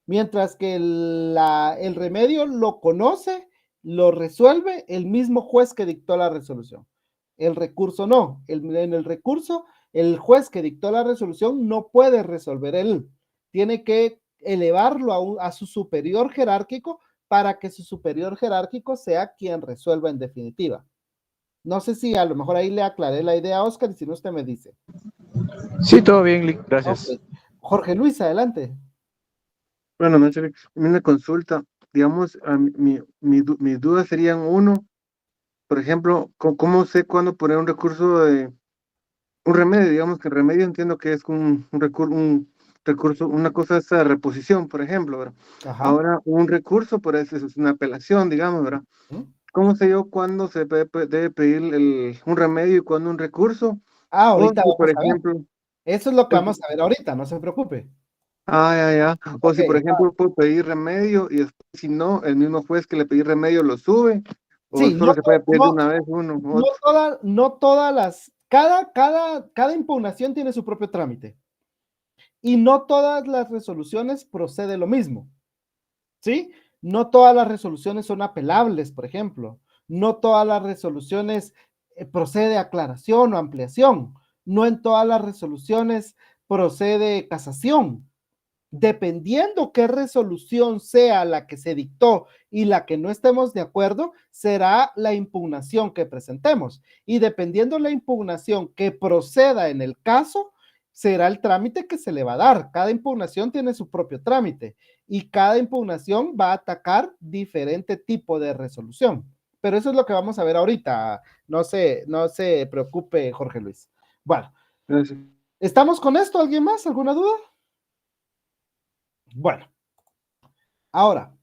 Mientras que el remedio lo conoce, lo resuelve el mismo juez que dictó la resolución. El recurso no. En el recurso, el juez que dictó la resolución no puede resolver él. Tiene que elevarlo a su superior jerárquico para que su superior jerárquico sea quien resuelva en definitiva. No sé si a lo mejor ahí le aclaré la idea a Oscar y si no usted me dice. Sí, todo bien, Lick, gracias. Okay. Jorge Luis, adelante. Bueno, una consulta, digamos, mis dudas serían uno, por ejemplo, ¿cómo sé cuándo poner un recurso de un remedio? Digamos que el remedio entiendo que es un recurso, una cosa es la reposición, por ejemplo, ¿verdad? Ajá. Ahora, un recurso, por eso es una apelación, digamos, ¿verdad? ¿Cómo sé yo cuándo se debe pedir un remedio y cuándo un recurso? Ahorita O si, por vamos a ver. ejemplo, Eso es lo que vamos a ver ahorita, no se preocupe. ya. O si, por Ok, ejemplo, puedo pedir remedio y después, si no, el mismo juez que le pedí remedio lo sube, o sí, solo se puede pedir de una vez uno u otro. no todas las, cada impugnación tiene su propio trámite. Y no todas las resoluciones procede lo mismo. ¿Sí? No todas las resoluciones son apelables, por ejemplo. No todas las resoluciones procede aclaración o ampliación. No en todas las resoluciones procede casación. Dependiendo qué resolución sea la que se dictó y la que no estemos de acuerdo, será la impugnación que presentemos. Y dependiendo la impugnación que proceda en el caso, será el trámite que se le va a dar. Cada impugnación tiene su propio trámite y cada impugnación va a atacar diferente tipo de resolución. Pero eso es lo que vamos a ver ahorita. No se preocupe, Jorge Luis. Bueno, Gracias. ¿estamos con esto? ¿Alguien más? ¿Alguna duda? Bueno, ahora,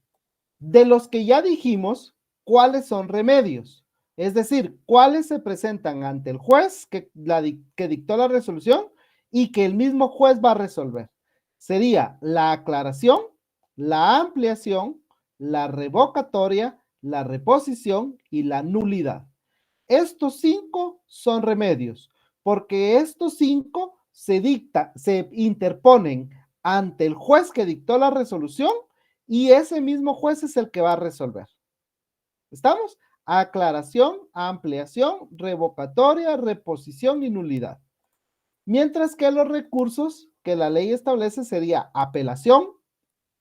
de los que ya dijimos, ¿cuáles son remedios? Es decir, ¿cuáles se presentan ante el juez que dictó la resolución y que el mismo juez va a resolver? Sería la aclaración, la ampliación, la revocatoria, la reposición y la nulidad. Estos 5 son remedios, porque estos 5 se interponen ante el juez que dictó la resolución y ese mismo juez es el que va a resolver. ¿Estamos? Aclaración, ampliación, revocatoria, reposición y nulidad. Mientras que los recursos que la ley establece sería apelación,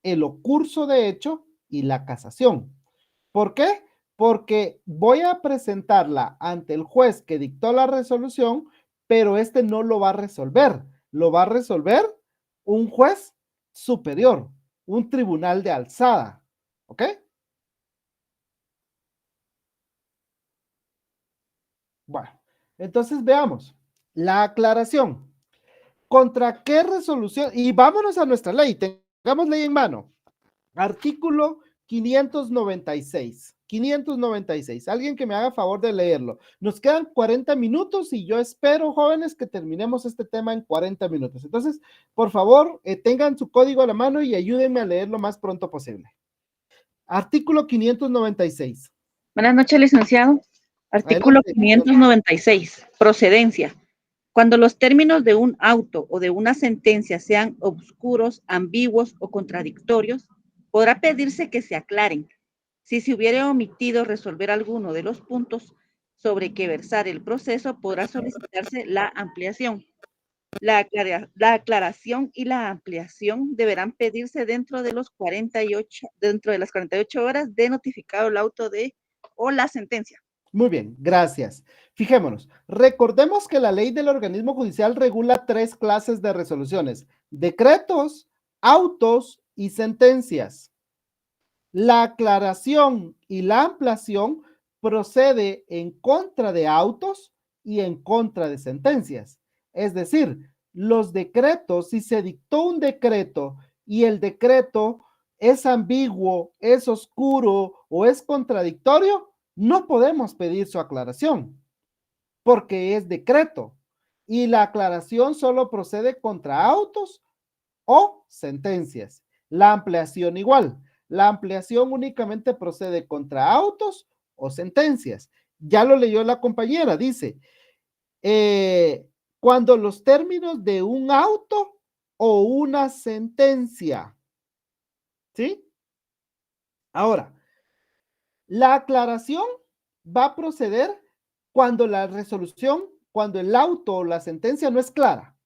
el ocurso de hecho y la casación. ¿Por qué? Porque voy a presentarla ante el juez que dictó la resolución, pero este no lo va a resolver. Lo va a resolver un juez superior, un tribunal de alzada. ¿Ok? Bueno, entonces veamos. La aclaración. ¿Contra qué resolución? Y vámonos a nuestra ley. Tengamos ley en mano. Artículo 596. 596. Alguien que me haga favor de leerlo. Nos quedan 40 minutos y yo espero, jóvenes, que terminemos este tema en 40 minutos. Entonces, por favor, tengan su código a la mano y ayúdenme a leer lo más pronto posible. Artículo 596. Buenas noches, licenciado. Artículo Adelante. 596. Procedencia. Cuando los términos de un auto o de una sentencia sean obscuros, ambiguos o contradictorios, podrá pedirse que se aclaren. Si se hubiera omitido resolver alguno de los puntos sobre que versar el proceso, podrá solicitarse la ampliación. La aclaración y la ampliación deberán pedirse dentro de las 48 horas de notificado el auto o la sentencia. Muy bien, gracias. Fijémonos, recordemos que la ley del organismo judicial regula 3 clases de resoluciones: decretos, autos y sentencias. La aclaración y la ampliación procede en contra de autos y en contra de sentencias. Es decir, los decretos, si se dictó un decreto y el decreto es ambiguo, es oscuro o es contradictorio, no podemos pedir su aclaración porque es decreto y la aclaración solo procede contra autos o sentencias. La ampliación igual. la ampliación únicamente procede contra autos o sentencias. Ya lo leyó la compañera, dice, cuando los términos de un auto o una sentencia, ¿sí? Ahora, la aclaración va a proceder cuando la resolución, cuando el auto o la sentencia no es clara.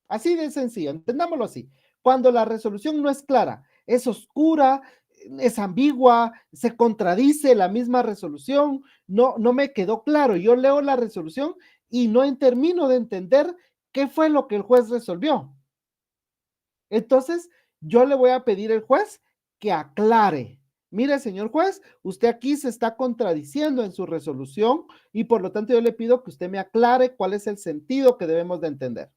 Así de sencillo, entendámoslo así. Cuando la resolución no es clara, es oscura, es ambigua, se contradice la misma resolución, no me quedó claro. Yo leo la resolución y no termino de entender qué fue lo que el juez resolvió. Entonces, yo le voy a pedir al juez que aclare. Mire, señor juez, usted aquí se está contradiciendo en su resolución y por lo tanto yo le pido que usted me aclare cuál es el sentido que debemos de entender.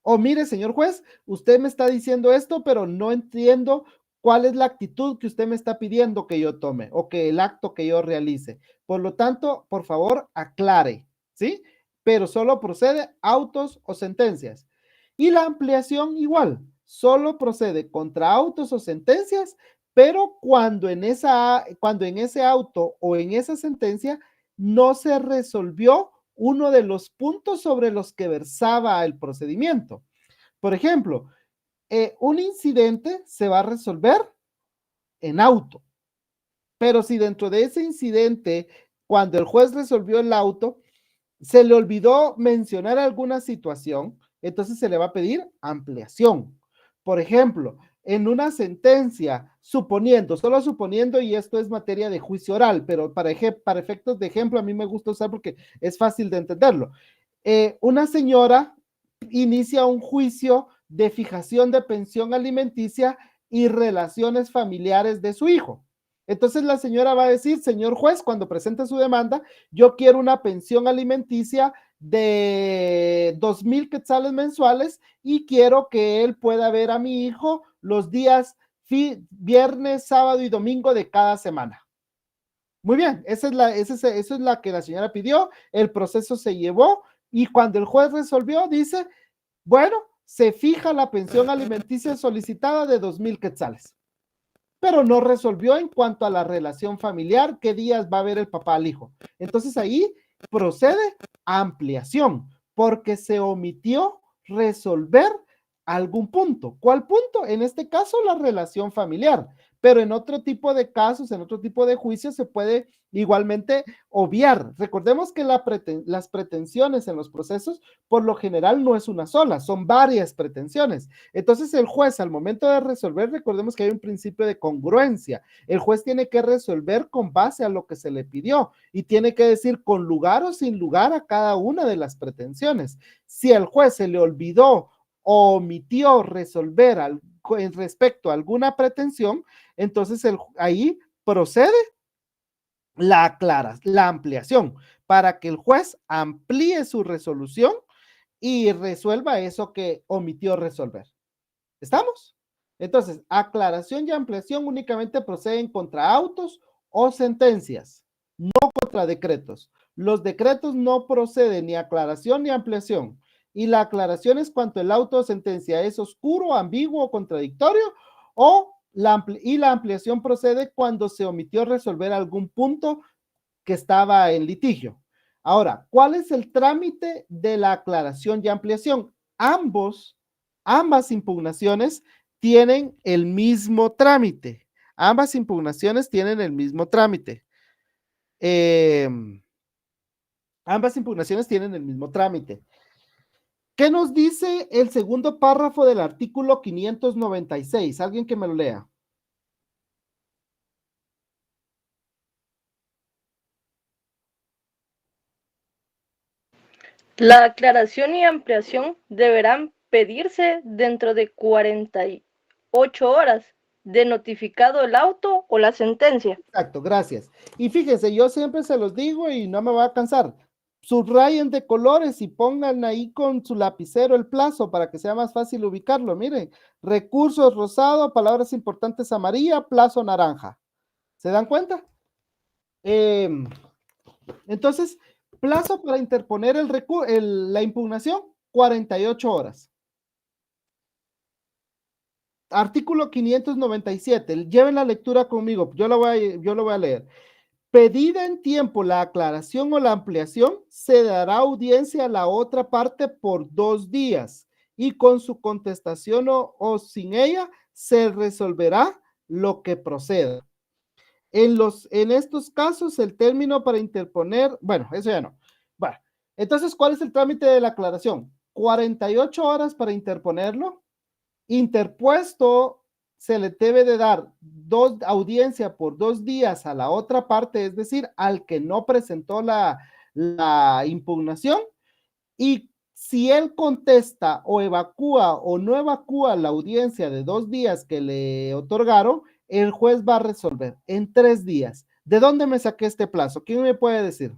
O mire, señor juez, usted me está diciendo esto, pero no entiendo cuál es la actitud que usted me está pidiendo que yo tome o que el acto que yo realice. Por lo tanto, por favor, aclare, ¿sí? Pero solo procede autos o sentencias. Y la ampliación igual, solo procede contra autos o sentencias, pero cuando en ese auto o en esa sentencia no se resolvió uno de los puntos sobre los que versaba el procedimiento. Por ejemplo, un incidente se va a resolver en auto, pero si dentro de ese incidente, cuando el juez resolvió el auto, se le olvidó mencionar alguna situación, entonces se le va a pedir ampliación. Por ejemplo, en una sentencia, solo suponiendo, y esto es materia de juicio oral, pero para efectos de ejemplo, a mí me gusta usar porque es fácil de entenderlo. Una señora inicia un juicio de fijación de pensión alimenticia y relaciones familiares de su hijo. Entonces la señora va a decir, señor juez, cuando presente su demanda, yo quiero una pensión alimenticia de 2,000 quetzales mensuales y quiero que él pueda ver a mi hijo los días viernes, sábado y domingo de cada semana. Muy bien, esa es la que la señora pidió, el proceso se llevó y cuando el juez resolvió, dice, bueno, se fija la pensión alimenticia solicitada de 2,000 quetzales. Pero no resolvió en cuanto a la relación familiar, qué días va a ver el papá al hijo. Entonces ahí procede ampliación, porque se omitió resolver algún punto. ¿Cuál punto? En este caso, la relación familiar. Pero en otro tipo de casos, en otro tipo de juicios, se puede igualmente obviar. Recordemos que las pretensiones en los procesos, por lo general, no es una sola, son varias pretensiones. Entonces, el juez, al momento de resolver, recordemos que hay un principio de congruencia. El juez tiene que resolver con base a lo que se le pidió y tiene que decir con lugar o sin lugar a cada una de las pretensiones. Si al juez se le olvidó o omitió resolver en respecto a alguna pretensión, entonces ahí procede la ampliación para que el juez amplíe su resolución y resuelva eso que omitió resolver. ¿Estamos? Entonces, aclaración y ampliación únicamente proceden contra autos o sentencias, no contra decretos. Los decretos no proceden ni aclaración ni ampliación. Y la aclaración es cuando el auto o sentencia es oscuro, ambiguo o contradictorio, y la ampliación procede cuando se omitió resolver algún punto que estaba en litigio. Ahora, ¿cuál es el trámite de la aclaración y ampliación? Ambas impugnaciones tienen el mismo trámite. Ambas impugnaciones tienen el mismo trámite. Ambas impugnaciones tienen el mismo trámite. ¿Qué nos dice el segundo párrafo del artículo 596? Alguien que me lo lea. La aclaración y ampliación deberán pedirse dentro de 48 horas de notificado el auto o la sentencia. Exacto, gracias. Y fíjense, yo siempre se los digo y no me va a cansar. Subrayen de colores y pongan ahí con su lapicero el plazo para que sea más fácil ubicarlo. Miren, recursos rosado, palabras importantes amarilla, plazo naranja. ¿Se dan cuenta? Entonces, plazo para interponer la impugnación, 48 horas. artículo 597, lleven la lectura conmigo, yo lo voy a leer. Pedida en tiempo la aclaración o la ampliación, se dará audiencia a la otra parte por 2 días y con su contestación o sin ella se resolverá lo que proceda. En estos casos, el término para interponer, bueno, eso ya no. Bueno, entonces, ¿cuál es el trámite de la aclaración? 48 horas para interponerlo. Interpuesto, se le debe de dar audiencia por 2 días a la otra parte, es decir, al que no presentó la impugnación, y si él contesta o evacúa o no evacúa la audiencia de 2 días que le otorgaron, el juez va a resolver en 3 días. ¿De dónde me saqué este plazo? ¿Quién me puede decir?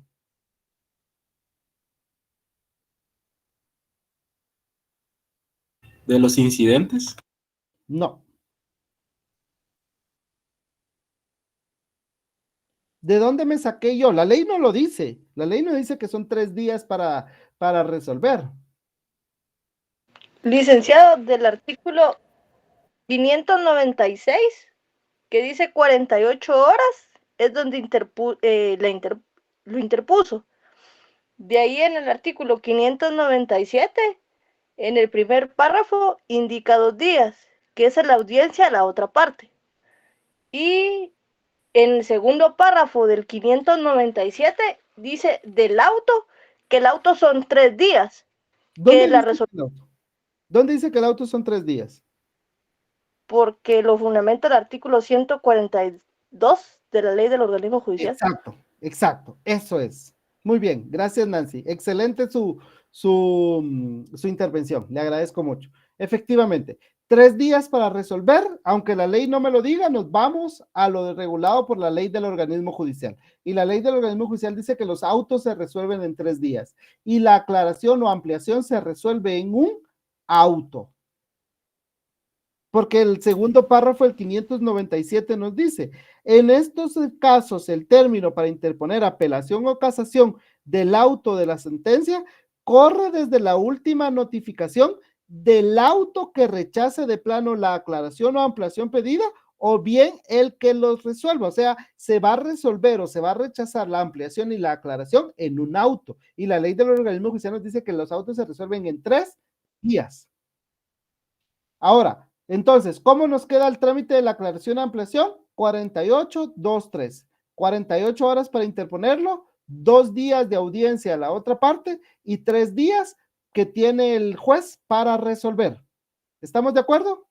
¿De los incidentes? No. ¿De dónde me saqué yo? La ley no lo dice. La ley no dice que son 3 días para resolver. Licenciado, del artículo 596, que dice 48 horas, es donde lo interpuso. De ahí en el artículo 597, en el primer párrafo, indica 2 días, que es la audiencia a la otra parte. Y en el segundo párrafo del 597 dice del auto, que el auto son 3 días. ¿Dónde dice que el auto son 3 días? Porque lo fundamenta el artículo 142 de la ley del organismo judicial. Exacto, eso es. Muy bien, gracias Nancy. Excelente su intervención, le agradezco mucho. Efectivamente, 3 días para resolver, aunque la ley no me lo diga, nos vamos a lo regulado por la ley del organismo judicial. Y la ley del organismo judicial dice que los autos se resuelven en 3 días y la aclaración o ampliación se resuelve en un auto. Porque el segundo párrafo, el 597, nos dice, en estos casos, el término para interponer apelación o casación del auto de la sentencia corre desde la última notificación del auto que rechace de plano la aclaración o ampliación pedida, o bien el que los resuelva. O sea, se va a resolver o se va a rechazar la ampliación y la aclaración en un auto. Y la ley del organismo judicial nos dice que los autos se resuelven en 3 días. Ahora, entonces, ¿cómo nos queda el trámite de la aclaración y ampliación? 48, 2, 3. 48 horas para interponerlo, 2 días de audiencia a la otra parte y 3 días que tiene el juez para resolver. ¿Estamos de acuerdo?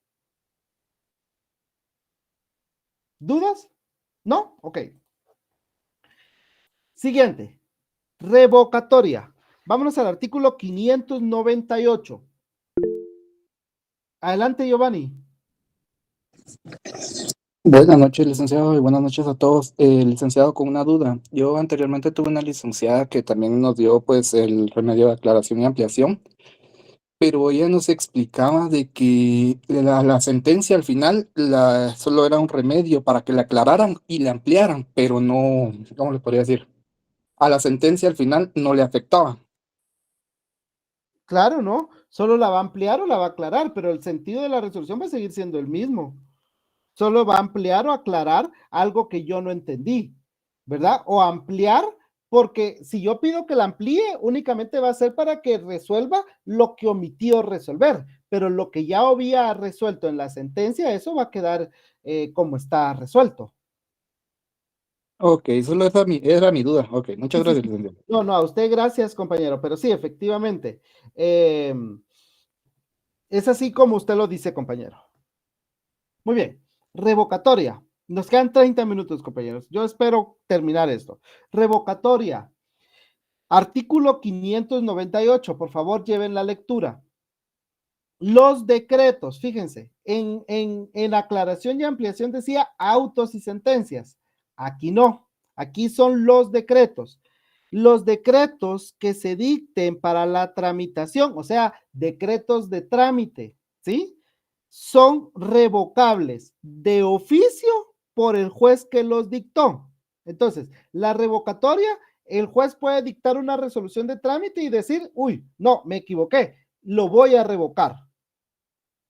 ¿Dudas? ¿No? Ok. Siguiente. Revocatoria. Vámonos al artículo 598. Adelante, Giovanni. Buenas noches, licenciado, y buenas noches a todos. Licenciado, con una duda. Yo anteriormente tuve una licenciada que también nos dio pues el remedio de aclaración y ampliación, pero ella nos explicaba de que la sentencia al final solo era un remedio para que la aclararan y la ampliaran, pero no, ¿cómo le podría decir? A la sentencia al final no le afectaba. Claro, ¿no? Solo la va a ampliar o la va a aclarar, pero el sentido de la resolución va a seguir siendo el mismo. Solo va a ampliar o aclarar algo que yo no entendí, ¿verdad? O ampliar, porque si yo pido que la amplíe, únicamente va a ser para que resuelva lo que omitió resolver, pero lo que ya había resuelto en la sentencia, eso va a quedar como está resuelto. Ok, solo era mi duda. Ok, muchas gracias, licenciado. No, a usted gracias, compañero, pero sí, efectivamente, es así como usted lo dice, compañero. Muy bien, revocatoria. Nos quedan 30 minutos, compañeros. Yo espero terminar esto. Revocatoria. Artículo 598, por favor, lleven la lectura. Los decretos, fíjense, en aclaración y ampliación decía autos y sentencias. Aquí no, aquí son los decretos. Los decretos que se dicten para la tramitación, o sea, decretos de trámite, ¿sí? Son revocables de oficio por el juez que los dictó. Entonces, la revocatoria, el juez puede dictar una resolución de trámite y decir, uy, no, me equivoqué, lo voy a revocar.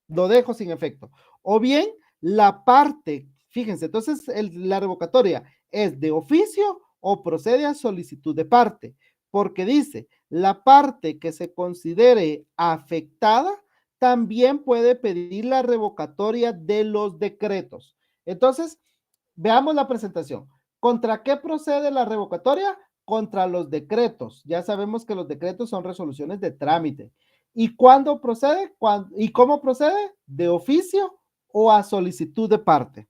Lo dejo sin efecto. o bien la parte, fíjense, entonces la revocatoria es de oficio o procede a solicitud de parte, porque dice, la parte que se considere afectada también puede pedir la revocatoria de los decretos. Entonces, veamos la presentación. ¿Contra qué procede la revocatoria? Contra los decretos. Ya sabemos que los decretos son resoluciones de trámite. ¿Y cuándo procede? ¿Y cómo procede? De oficio o a solicitud de parte.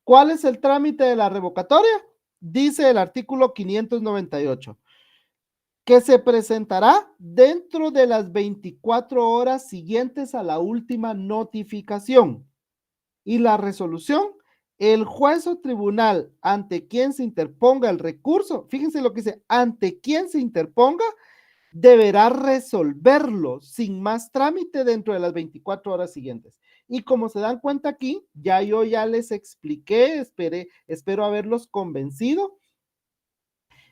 ¿Cuál es el trámite de la revocatoria? Dice el artículo 598, que se presentará dentro de las 24 horas siguientes a la última notificación. Y la resolución, el juez o tribunal ante quien se interponga el recurso, fíjense lo que dice, ante quien se interponga, deberá resolverlo sin más trámite dentro de las 24 horas siguientes. Y como se dan cuenta aquí, yo ya les expliqué, espero haberlos convencido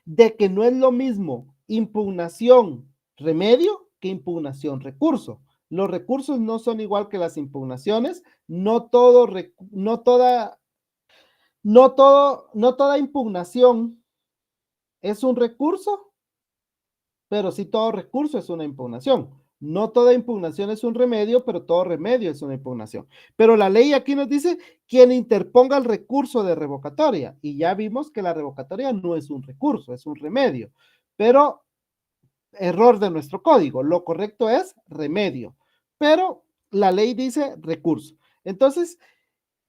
de que no es lo mismo impugnación remedio que impugnación recurso. Los recursos no son igual que las impugnaciones, no toda impugnación es un recurso, pero sí todo recurso es una impugnación. No toda impugnación es un remedio, pero todo remedio es una impugnación. Pero la ley aquí nos dice quien interponga el recurso de revocatoria, y ya vimos que la revocatoria no es un recurso, es un remedio, pero error de nuestro código, lo correcto es remedio, pero la ley dice recurso. Entonces,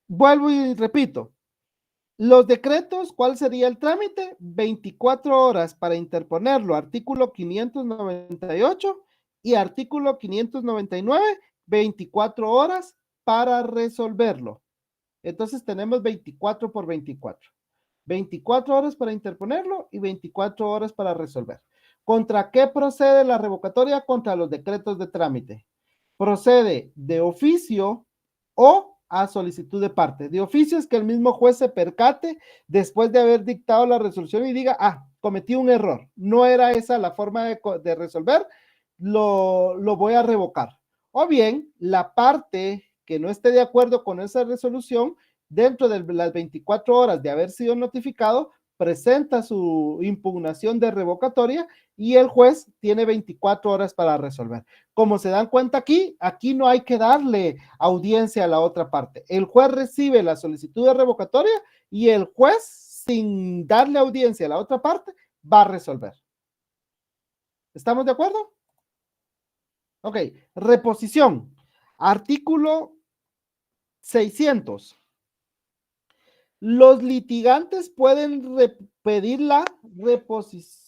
vuelvo y repito, los decretos, ¿cuál sería el trámite? 24 horas para interponerlo, artículo 598 y artículo 599, 24 horas para resolverlo. Entonces tenemos 24 por 24. 24 horas para interponerlo y 24 horas para resolver. ¿Contra qué procede la revocatoria? Contra los decretos de trámite. Procede de oficio o a solicitud de parte. De oficio es que el mismo juez se percate después de haber dictado la resolución y diga, cometí un error, no era esa la forma de resolver, lo voy a revocar. O bien, la parte que no esté de acuerdo con esa resolución, dentro de las 24 horas de haber sido notificado, presenta su impugnación de revocatoria y el juez tiene 24 horas para resolver. Como se dan cuenta aquí no hay que darle audiencia a la otra parte. El juez recibe la solicitud de revocatoria y el juez, sin darle audiencia a la otra parte, va a resolver. ¿Estamos de acuerdo? Ok, reposición. Artículo 600. Los litigantes pueden pedir la reposición.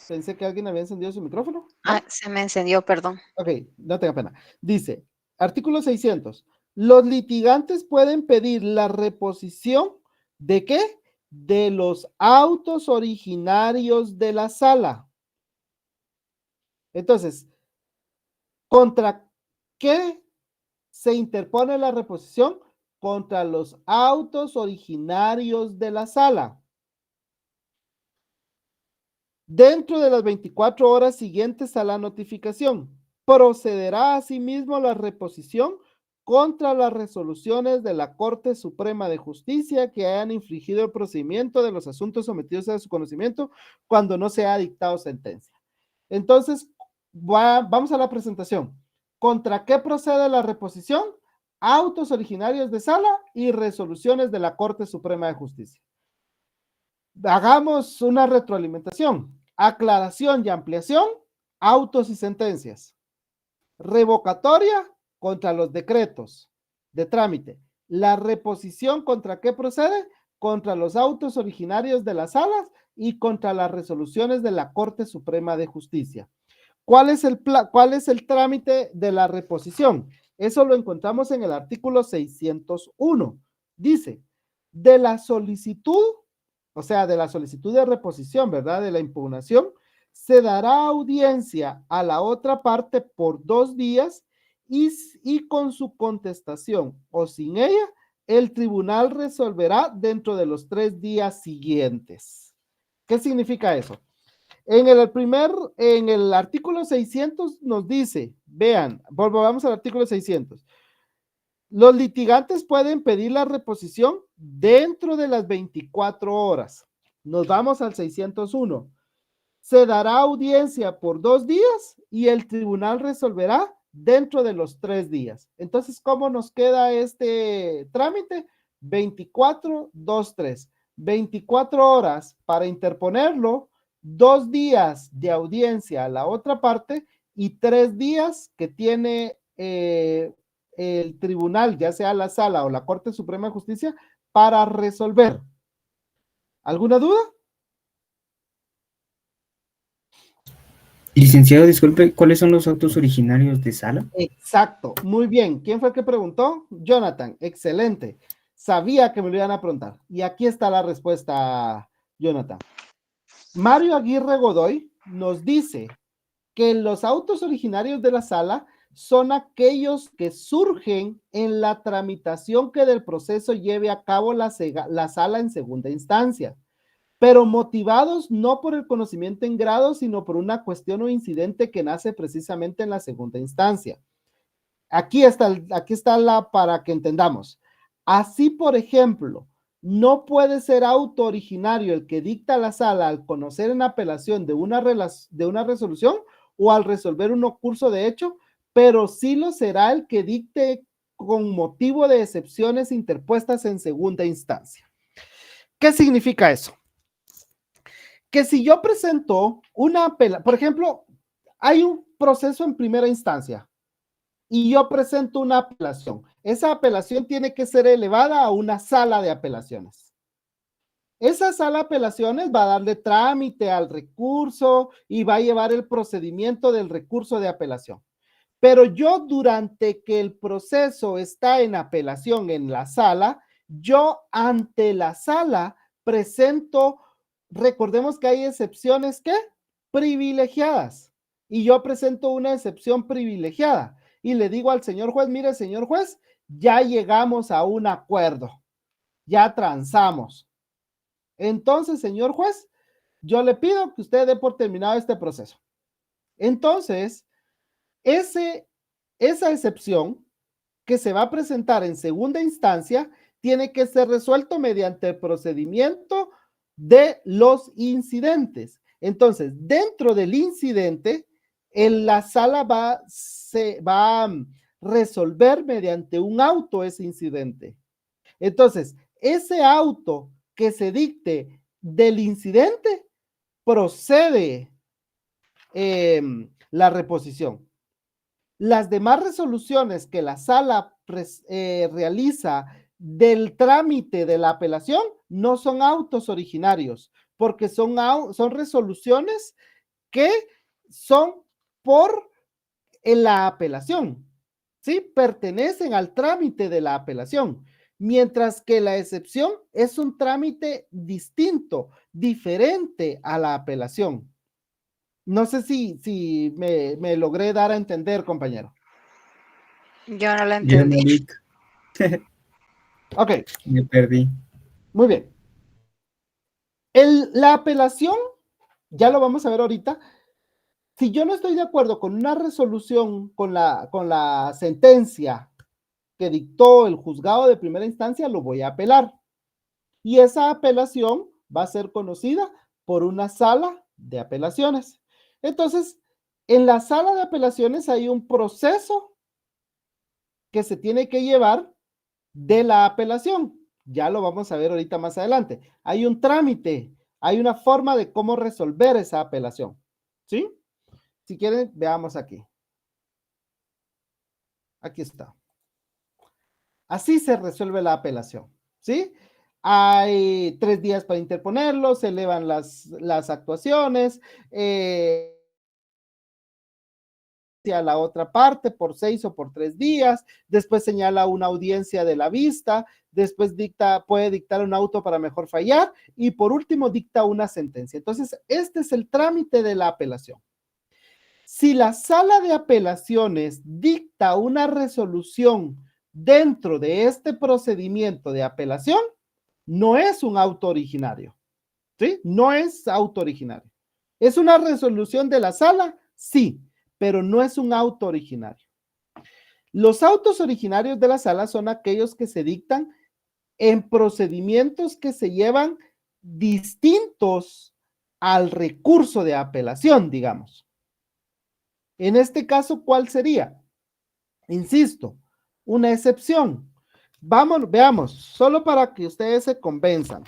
Pensé que alguien había encendido su micrófono. ¿No? Se me encendió, perdón. Ok, no tenga pena. Dice, artículo 600. Los litigantes pueden pedir la reposición ¿de qué? De los autos originarios de la sala. Entonces, ¿contra qué se interpone la reposición? Contra los autos originarios de la sala. Dentro de las 24 horas siguientes a la notificación, procederá asimismo la reposición contra las resoluciones de la Corte Suprema de Justicia que hayan infringido el procedimiento de los asuntos sometidos a su conocimiento cuando no se ha dictado sentencia. Entonces, vamos a la presentación. ¿Contra qué procede la reposición? Autos originarios de sala y resoluciones de la Corte Suprema de Justicia. Hagamos una retroalimentación. Aclaración y ampliación, autos y sentencias. Revocatoria contra los decretos de trámite. La reposición, ¿contra qué procede? Contra los autos originarios de las salas y contra las resoluciones de la Corte Suprema de Justicia. ¿Cuál es el trámite de la reposición? Eso lo encontramos en el artículo 601. Dice, de la solicitud, o sea, de la solicitud de reposición, ¿verdad? De la impugnación, se dará audiencia a la otra parte por 2 días y con su contestación o sin ella, el tribunal resolverá dentro de los 3 días siguientes. ¿Qué significa eso? En el artículo 600 nos dice, vean, volvamos al artículo 600. Los litigantes pueden pedir la reposición dentro de las 24 horas. Nos vamos al 601. Se dará audiencia por 2 días y el tribunal resolverá dentro de los 3 días. Entonces, ¿cómo nos queda este trámite? 24, 2, 3. 24 horas para interponerlo, 2 días de audiencia a la otra parte y 3 días que tiene el tribunal, ya sea la sala o la Corte Suprema de Justicia, para resolver. ¿Alguna duda? Licenciado, disculpe, ¿cuáles son los autos originarios de sala? Exacto, muy bien. ¿Quién fue el que preguntó? Jonathan, excelente. Sabía que me lo iban a preguntar. Y aquí está la respuesta, Jonathan. Mario Aguirre Godoy nos dice que los autos originarios de la sala son aquellos que surgen en la tramitación que del proceso lleve a cabo la sala en segunda instancia, pero motivados no por el conocimiento en grado, sino por una cuestión o incidente que nace precisamente en la segunda instancia. Aquí está para que entendamos. Así, por ejemplo, no puede ser auto originario el que dicta la sala al conocer en apelación de una resolución o al resolver un curso de hecho, pero sí lo será el que dicte con motivo de excepciones interpuestas en segunda instancia. ¿Qué significa eso? Que si yo presento una apelación, por ejemplo, hay un proceso en primera instancia y yo presento una apelación. Esa apelación tiene que ser elevada a una sala de apelaciones. Esa sala de apelaciones va a darle trámite al recurso y va a llevar el procedimiento del recurso de apelación. Pero yo, durante que el proceso está en apelación en la sala, yo ante la sala presento, recordemos que hay excepciones, ¿qué? Privilegiadas. Y yo presento una excepción privilegiada. Y le digo al señor juez, mire, señor juez, ya llegamos a un acuerdo. Ya transamos. Entonces, señor juez, yo le pido que usted dé por terminado este proceso. Entonces, esa excepción que se va a presentar en segunda instancia tiene que ser resuelto mediante el procedimiento de los incidentes. Entonces, dentro del incidente, la sala va a resolver mediante un auto ese incidente. Entonces, ese auto que se dicte del incidente procede la reposición. Las demás resoluciones que la sala realiza del trámite de la apelación no son autos originarios, porque son resoluciones que son por la apelación, ¿sí? Pertenecen al trámite de la apelación, mientras que la excepción es un trámite distinto, diferente a la apelación. No sé si me logré dar a entender, compañero. Yo no lo entendí. Ok. Me perdí. Muy bien. La apelación, ya lo vamos a ver ahorita. Si yo no estoy de acuerdo con una resolución, con la sentencia que dictó el juzgado de primera instancia, lo voy a apelar. Y esa apelación va a ser conocida por una sala de apelaciones. Entonces, en la sala de apelaciones hay un proceso que se tiene que llevar de la apelación. Ya lo vamos a ver ahorita más adelante. Hay un trámite, hay una forma de cómo resolver esa apelación. ¿Sí? Si quieren, veamos aquí. Aquí está. Así se resuelve la apelación. ¿Sí? Hay 3 días para interponerlo, se elevan las actuaciones, a la otra parte por 6 o por 3 días, después señala una audiencia de la vista, después puede dictar un auto para mejor fallar y por último dicta una sentencia. Entonces, este es el trámite de la apelación. Si la sala de apelaciones dicta una resolución dentro de este procedimiento de apelación, no es un auto originario, ¿sí? No es auto originario. ¿Es una resolución de la sala? Sí, pero no es un auto originario. Los autos originarios de la sala son aquellos que se dictan en procedimientos que se llevan distintos al recurso de apelación, digamos. En este caso, ¿cuál sería? Insisto, una excepción. Veamos, solo para que ustedes se convenzan.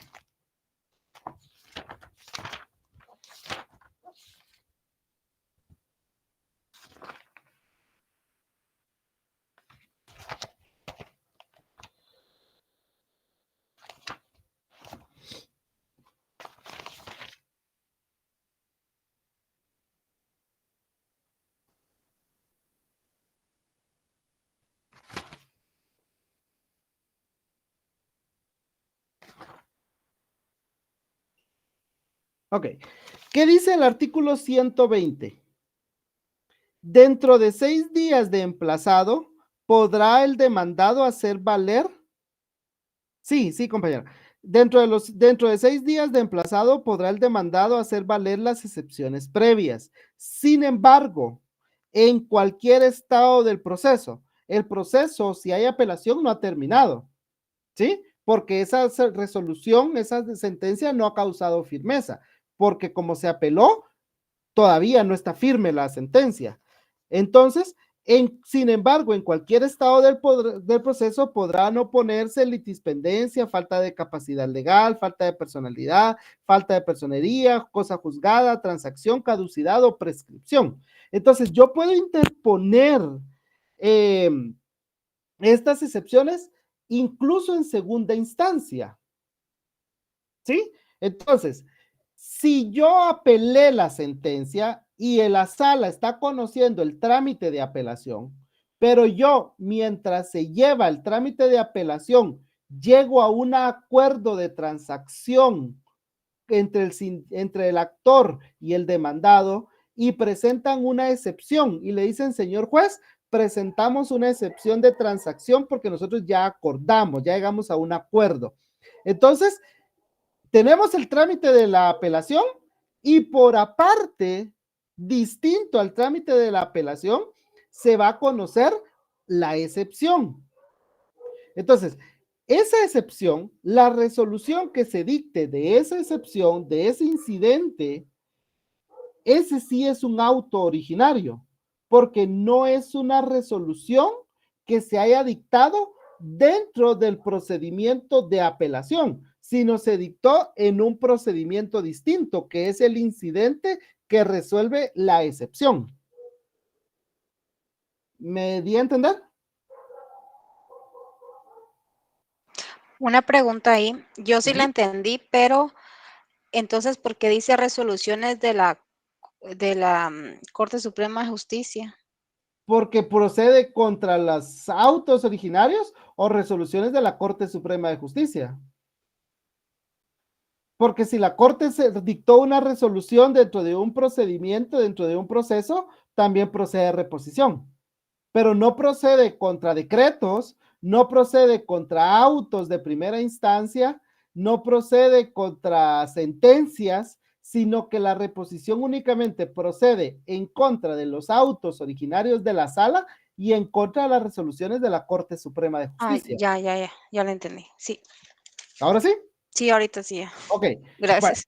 Ok, ¿qué dice el artículo 120? Dentro de 6 días de emplazado, ¿podrá el demandado hacer valer? Sí, compañera. Dentro de 6 días de emplazado, podrá el demandado hacer valer las excepciones previas. Sin embargo, en cualquier estado del proceso, el proceso, si hay apelación, no ha terminado, ¿sí? Porque esa resolución, esa sentencia no ha causado firmeza, porque como se apeló, todavía no está firme la sentencia. Entonces, sin embargo, en cualquier estado del proceso podrán oponerse litispendencia, falta de capacidad legal, falta de personalidad, falta de personería, cosa juzgada, transacción, caducidad o prescripción. Entonces, yo puedo interponer estas excepciones incluso en segunda instancia, ¿sí? Entonces, si yo apelé la sentencia y la sala está conociendo el trámite de apelación, pero yo, mientras se lleva el trámite de apelación, llego a un acuerdo de transacción entre el actor y el demandado y presentan una excepción y le dicen, señor juez, presentamos una excepción de transacción porque nosotros ya acordamos, ya llegamos a un acuerdo. Entonces, tenemos el trámite de la apelación y por aparte, distinto al trámite de la apelación, se va a conocer la excepción. Entonces, esa excepción, la resolución que se dicte de esa excepción, de ese incidente, ese sí es un auto originario, porque no es una resolución que se haya dictado dentro del procedimiento de apelación, sino se dictó en un procedimiento distinto, que es el incidente que resuelve la excepción. ¿Me di a entender? Una pregunta ahí. Yo sí la entendí, pero entonces, ¿por qué dice resoluciones de la Corte Suprema de Justicia? Porque procede contra los autos originarios o resoluciones de la Corte Suprema de Justicia. Porque si la Corte se dictó una resolución dentro de un procedimiento, dentro de un proceso, también procede reposición. Pero no procede contra decretos, no procede contra autos de primera instancia, no procede contra sentencias, sino que la reposición únicamente procede en contra de los autos originarios de la sala y en contra de las resoluciones de la Corte Suprema de Justicia. Ya lo entendí, sí. ¿Ahora sí? Sí, ahorita sí. Ok. Gracias.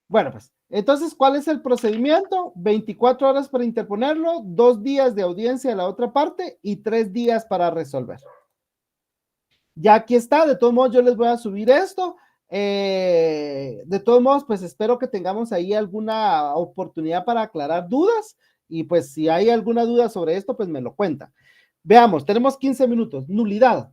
Bueno, pues, entonces, ¿cuál es el procedimiento? 24 horas para interponerlo, 2 días de audiencia de la otra parte y 3 días para resolver. Ya aquí está, de todos modos yo les voy a subir esto. De todos modos, pues espero que tengamos ahí alguna oportunidad para aclarar dudas y pues si hay alguna duda sobre esto, pues me lo cuentan. Veamos, tenemos 15 minutos. Nulidad.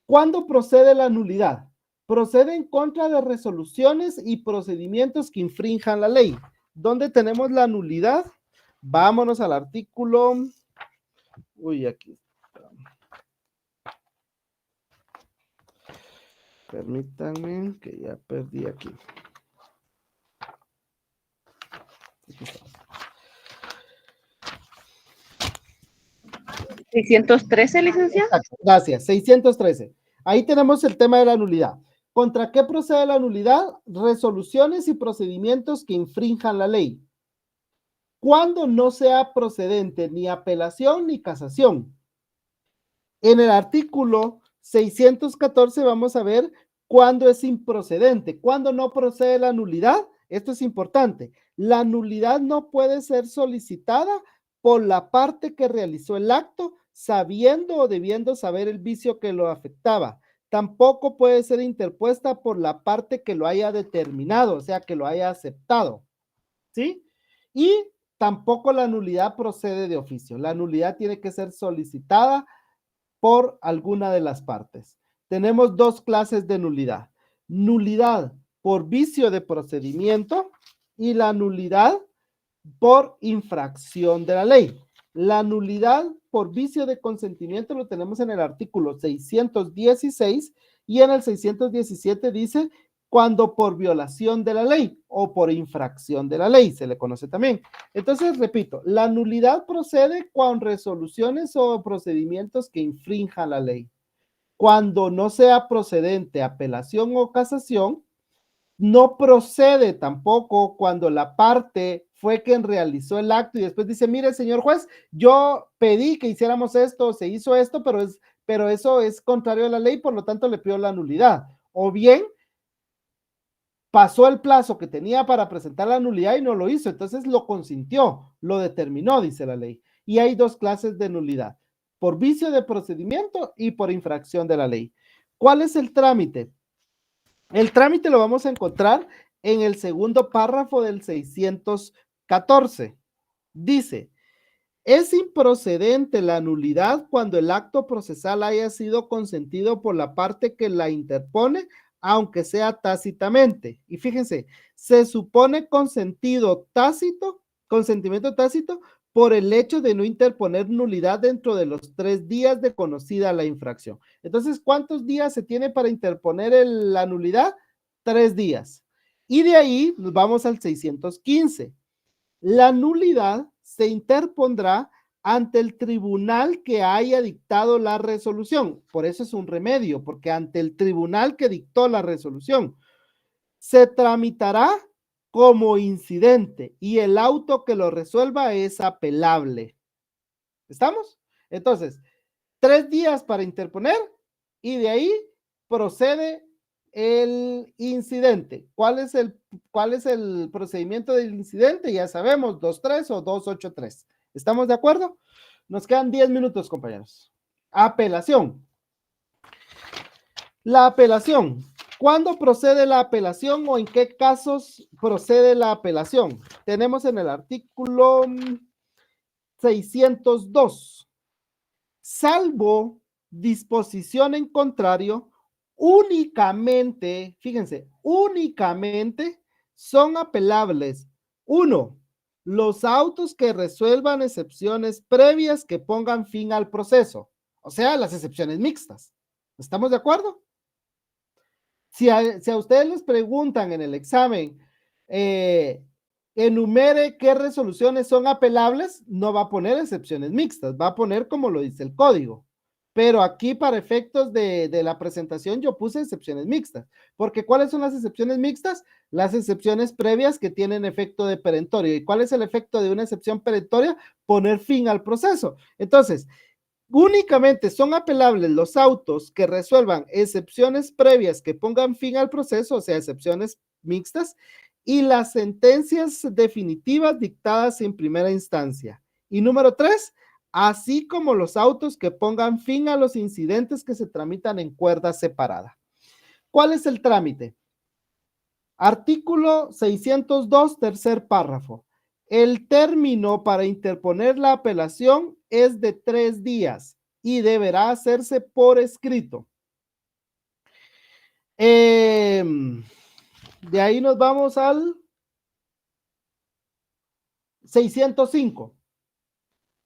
¿Cuándo procede la nulidad? Procede en contra de resoluciones y procedimientos que infrinjan la ley. ¿Dónde tenemos la nulidad? Vámonos al artículo. Uy, aquí. Permítanme que ya perdí aquí. 613, licenciado. Exacto, gracias, 613. Ahí tenemos el tema de la nulidad. ¿Contra qué procede la nulidad? Resoluciones y procedimientos que infrinjan la ley. Cuando no sea procedente ni apelación ni casación. En el artículo 614 vamos a ver cuándo es improcedente, cuándo no procede la nulidad. Esto es importante. La nulidad no puede ser solicitada por la parte que realizó el acto, sabiendo o debiendo saber el vicio que lo afectaba. Tampoco puede ser interpuesta por la parte que lo haya determinado, o sea, que lo haya aceptado. ¿Sí? Y tampoco la nulidad procede de oficio. La nulidad tiene que ser solicitada por alguna de las partes. Tenemos dos clases de nulidad. Nulidad por vicio de procedimiento y la nulidad por infracción de la ley. La nulidad por vicio de consentimiento lo tenemos en el artículo 616 y en el 617 dice cuando por violación de la ley o por infracción de la ley, se le conoce también. Entonces, repito, la nulidad procede con resoluciones o procedimientos que infrinjan la ley. Cuando no sea procedente apelación o casación, no procede tampoco cuando la parte fue quien realizó el acto y después dice, mire, señor juez, yo pedí que hiciéramos esto, se hizo esto, pero eso es contrario a la ley, por lo tanto le pido la nulidad. O bien, pasó el plazo que tenía para presentar la nulidad y no lo hizo, entonces lo consintió, lo determinó, dice la ley. Y hay dos clases de nulidad, por vicio de procedimiento y por infracción de la ley. ¿Cuál es el trámite? El trámite lo vamos a encontrar en el segundo párrafo del 614. Dice, es improcedente la nulidad cuando el acto procesal haya sido consentido por la parte que la interpone, aunque sea tácitamente. Y fíjense, se supone consentimiento tácito por el hecho de no interponer nulidad dentro de los 3 días de conocida la infracción. Entonces, ¿cuántos días se tiene para interponer la nulidad? 3 días. Y de ahí nos vamos al 615. La nulidad se interpondrá ante el tribunal que haya dictado la resolución. Por eso es un remedio, porque ante el tribunal que dictó la resolución se tramitará como incidente y el auto que lo resuelva es apelable. ¿Estamos? Entonces, 3 días para interponer y de ahí procede el incidente. ¿Cuál es el procedimiento del incidente? Ya sabemos, 2.3 o 2.8.3. ¿Estamos de acuerdo? Nos quedan 10 minutos, compañeros. Apelación. La apelación. ¿Cuándo procede la apelación o en qué casos procede la apelación? Tenemos en el artículo 602. Salvo disposición en contrario, únicamente, fíjense, únicamente son apelables. 1. Los autos que resuelvan excepciones previas que pongan fin al proceso. O sea, las excepciones mixtas. ¿Estamos de acuerdo? Si a ustedes les preguntan en el examen, enumere qué resoluciones son apelables, no va a poner excepciones mixtas, va a poner como lo dice el código. Pero aquí para efectos de la presentación yo puse excepciones mixtas, porque ¿cuáles son las excepciones mixtas? Las excepciones previas que tienen efecto de perentorio. ¿Y cuál es el efecto de una excepción perentoria? Poner fin al proceso. Entonces, únicamente son apelables los autos que resuelvan excepciones previas que pongan fin al proceso, o sea, excepciones mixtas, y las sentencias definitivas dictadas en primera instancia. Y número 3, así como los autos que pongan fin a los incidentes que se tramitan en cuerda separada. ¿Cuál es el trámite? Artículo 602, tercer párrafo. El término para interponer la apelación es de 3 días y deberá hacerse por escrito. De ahí nos vamos al 605.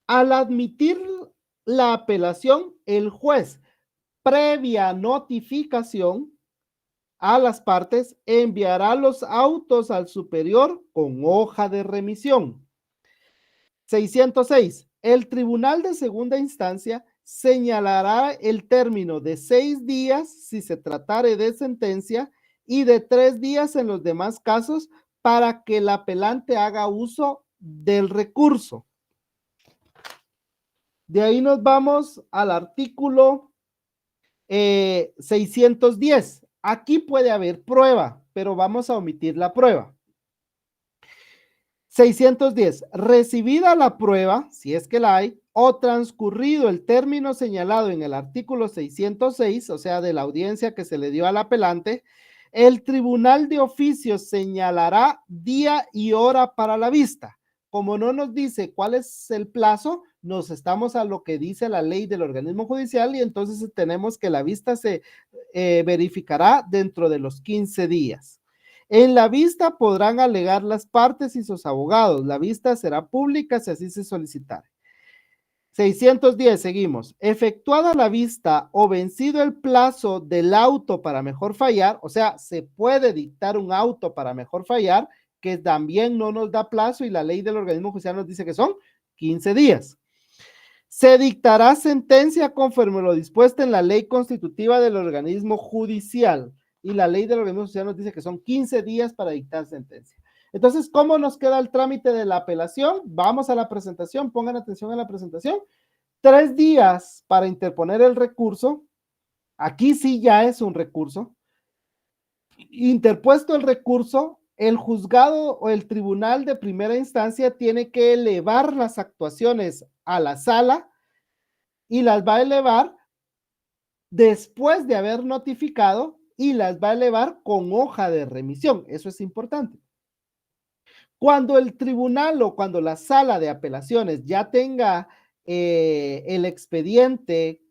Al admitir la apelación, el juez, previa notificación a las partes, enviará los autos al superior con hoja de remisión. 606. El tribunal de segunda instancia señalará el término de 6 días si se tratare de sentencia y de 3 días en los demás casos para que el apelante haga uso del recurso. De ahí nos vamos al artículo 610. Aquí puede haber prueba, pero vamos a omitir la prueba. 610. Recibida la prueba, si es que la hay, o transcurrido el término señalado en el artículo 606, o sea, de la audiencia que se le dio al apelante, el tribunal de oficio señalará día y hora para la vista. Como no nos dice cuál es el plazo, nos estamos a lo que dice la ley del organismo judicial y entonces tenemos que la vista se verificará dentro de los 15 días. En la vista podrán alegar las partes y sus abogados. La vista será pública si así se solicitare. 610, seguimos. Efectuada la vista o vencido el plazo del auto para mejor fallar, o sea, se puede dictar un auto para mejor fallar, que también no nos da plazo y la ley del organismo judicial nos dice que son 15 días. Se dictará sentencia conforme lo dispuesto en la ley constitutiva del organismo judicial y la ley del organismo judicial nos dice que son 15 días para dictar sentencia. Entonces, ¿cómo nos queda el trámite de la apelación? Vamos a la presentación, pongan atención a la presentación. 3 días para interponer el recurso. Aquí sí ya es un recurso. Interpuesto el recurso, el juzgado o el tribunal de primera instancia tiene que elevar las actuaciones a la sala y las va a elevar después de haber notificado y las va a elevar con hoja de remisión. Eso es importante. Cuando el tribunal o cuando la sala de apelaciones ya tenga el expediente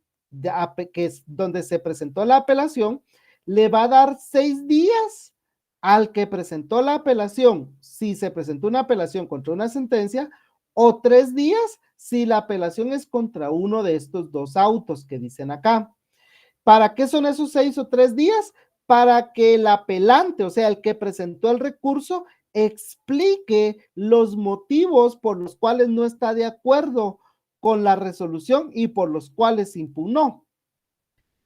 que es donde se presentó la apelación, le va a dar 6 días al que presentó la apelación, si se presentó una apelación contra una sentencia, o 3 días si la apelación es contra uno de estos 2 autos que dicen acá. ¿Para qué son esos 6 o 3 días? Para que el apelante, o sea, el que presentó el recurso, explique los motivos por los cuales no está de acuerdo con la resolución y por los cuales impugnó.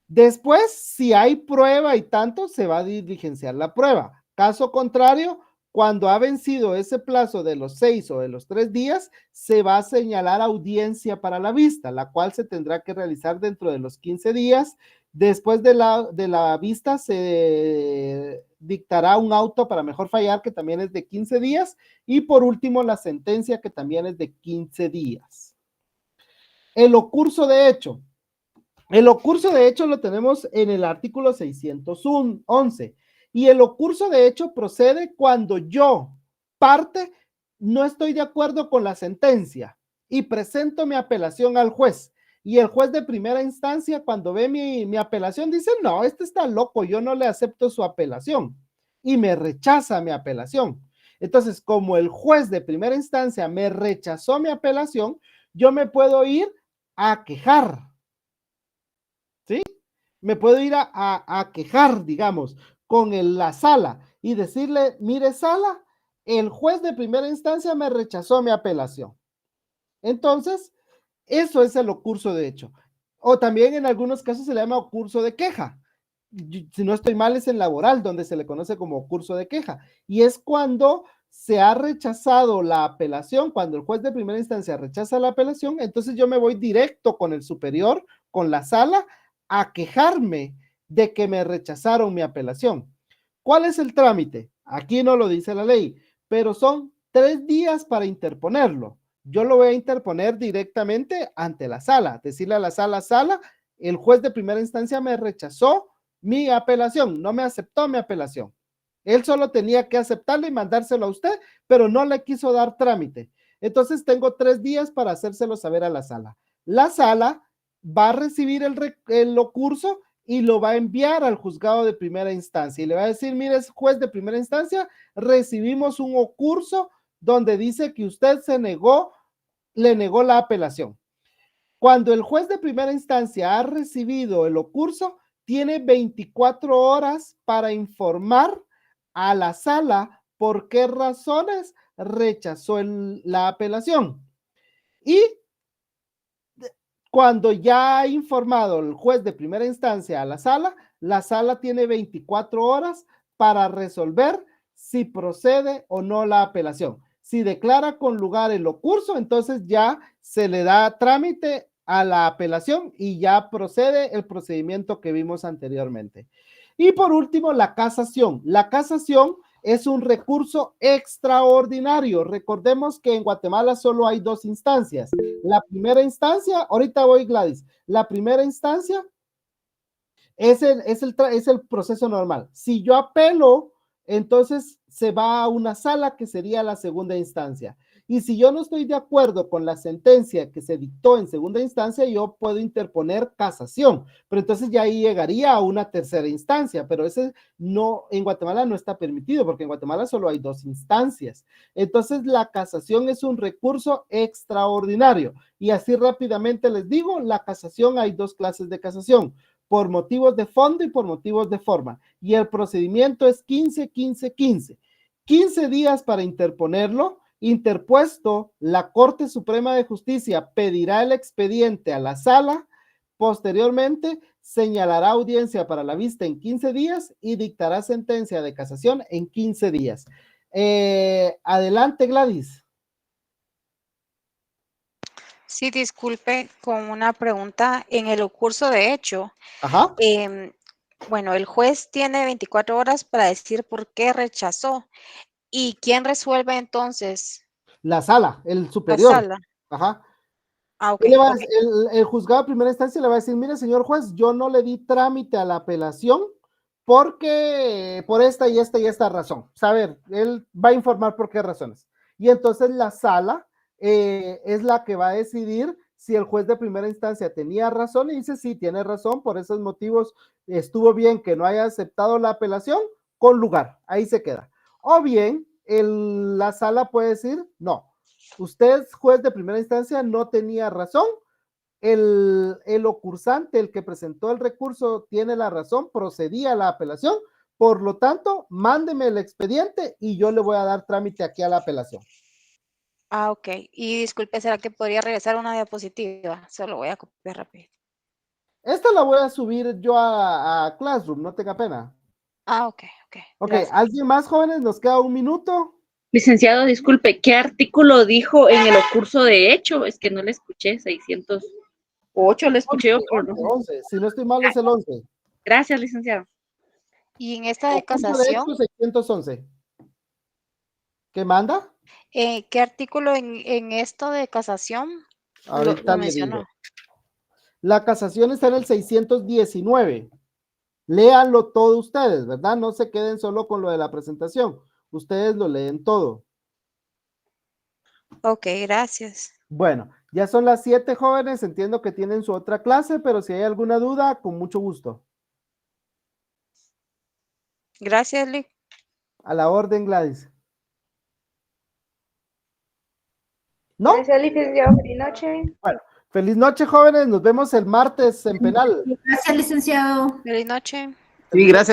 Después, si hay prueba y tanto, se va a diligenciar la prueba. Caso contrario, cuando ha vencido ese plazo de los 6 o de los 3 días, se va a señalar audiencia para la vista, la cual se tendrá que realizar dentro de los 15 días. Después de la vista se dictará un auto para mejor fallar, que también es de 15 días. Y por último, la sentencia, que también es de 15 días. El ocurso de hecho. El ocurso de hecho lo tenemos en el artículo 611. Y el ocurso de hecho procede cuando yo, parte, no estoy de acuerdo con la sentencia y presento mi apelación al juez. Y el juez de primera instancia, cuando ve mi apelación, dice, no, este está loco, yo no le acepto su apelación. Y me rechaza mi apelación. Entonces, como el juez de primera instancia me rechazó mi apelación, yo me puedo ir a quejar. ¿Sí? Me puedo ir a quejar, digamos, con la sala y decirle, mire sala, el juez de primera instancia me rechazó mi apelación. Entonces, eso es el ocurso de hecho. O también en algunos casos se le llama ocurso de queja. Si no estoy mal, es en laboral, donde se le conoce como ocurso de queja. Y es cuando se ha rechazado la apelación, cuando el juez de primera instancia rechaza la apelación, entonces yo me voy directo con el superior, con la sala, a quejarme de que me rechazaron mi apelación. ¿Cuál es el trámite? Aquí no lo dice la ley, pero son 3 días para interponerlo. Yo lo voy a interponer directamente ante la sala, decirle a la sala, el juez de primera instancia me rechazó mi apelación, no me aceptó mi apelación. Él solo tenía que aceptarlo y mandárselo a usted, pero no le quiso dar trámite. Entonces tengo 3 días para hacérselo saber a la sala. La sala va a recibir el ocurso y lo va a enviar al juzgado de primera instancia y le va a decir, mire, juez de primera instancia, recibimos un ocurso donde dice que usted le negó la apelación. Cuando el juez de primera instancia ha recibido el ocurso, tiene 24 horas para informar a la sala por qué razones rechazó la apelación. Y cuando ya ha informado el juez de primera instancia a la sala tiene 24 horas para resolver si procede o no la apelación. Si declara con lugar el ocurso, entonces ya se le da trámite a la apelación y ya procede el procedimiento que vimos anteriormente. Y por último, la casación. La casación es un recurso extraordinario. Recordemos que en Guatemala solo hay 2 instancias. La primera instancia, ahorita voy Gladys, la primera instancia es el proceso normal. Si yo apelo, entonces se va a una sala que sería la segunda instancia. Y si yo no estoy de acuerdo con la sentencia que se dictó en segunda instancia, yo puedo interponer casación, pero entonces ya ahí llegaría a una tercera instancia, pero ese no, en Guatemala no está permitido, porque en Guatemala solo hay 2 instancias. Entonces la casación es un recurso extraordinario. Y así rápidamente les digo, la casación, hay 2 clases de casación, por motivos de fondo y por motivos de forma. Y el procedimiento es 15-15-15. 15 días para interponerlo. Interpuesto, la Corte Suprema de Justicia pedirá el expediente a la sala, posteriormente señalará audiencia para la vista en 15 días y dictará sentencia de casación en 15 días. Adelante, Gladys. Sí, disculpe, con una pregunta. En el curso de hecho, Ajá. Bueno, el juez tiene 24 horas para decir por qué rechazó. ¿Y quién resuelve entonces? La sala, el superior. La sala. Ajá. Ah, ok. El juzgado de primera instancia le va a decir, mire, señor juez, yo no le di trámite a la apelación porque por esta y esta y esta razón. O sea, a ver, él va a informar por qué razones. Y entonces la sala es la que va a decidir si el juez de primera instancia tenía razón y dice, sí, tiene razón, por esos motivos estuvo bien que no haya aceptado la apelación, con lugar, ahí se queda. O bien, la sala puede decir, no, usted, juez de primera instancia, no tenía razón, el ocursante, el que presentó el recurso, tiene la razón, procedía a la apelación, por lo tanto, mándeme el expediente y yo le voy a dar trámite aquí a la apelación. Ah, ok. Y disculpe, ¿será que podría regresar una diapositiva? Solo voy a copiar rápido. Esta la voy a subir yo a Classroom, no tenga pena. Ah, ok, ok. Ok, Gracias. ¿alguien más, jóvenes? Nos queda 1 minuto. Licenciado, disculpe, ¿qué artículo dijo en el curso de hecho? Es que no le escuché, 608 le escuché yo por... 11, si no estoy mal es el 11. Gracias, licenciado. Y en esta de El curso casación, de hecho, 611. ¿Qué manda? ¿qué artículo en esto de casación Ahorita lo le mencionó? digo. La casación está en el 619. Léanlo todo ustedes, ¿verdad? No se queden solo con lo de la presentación. Ustedes lo leen todo. Ok, gracias. Bueno, ya son las 7, jóvenes. Entiendo que tienen su otra clase, pero si hay alguna duda, con mucho gusto. Gracias, Lick. A la orden, Gladys. ¿No? Gracias, licenciado. Feliz noche. Bueno, feliz noche, jóvenes. Nos vemos el martes en penal. Gracias, licenciado. Feliz noche. Sí, gracias.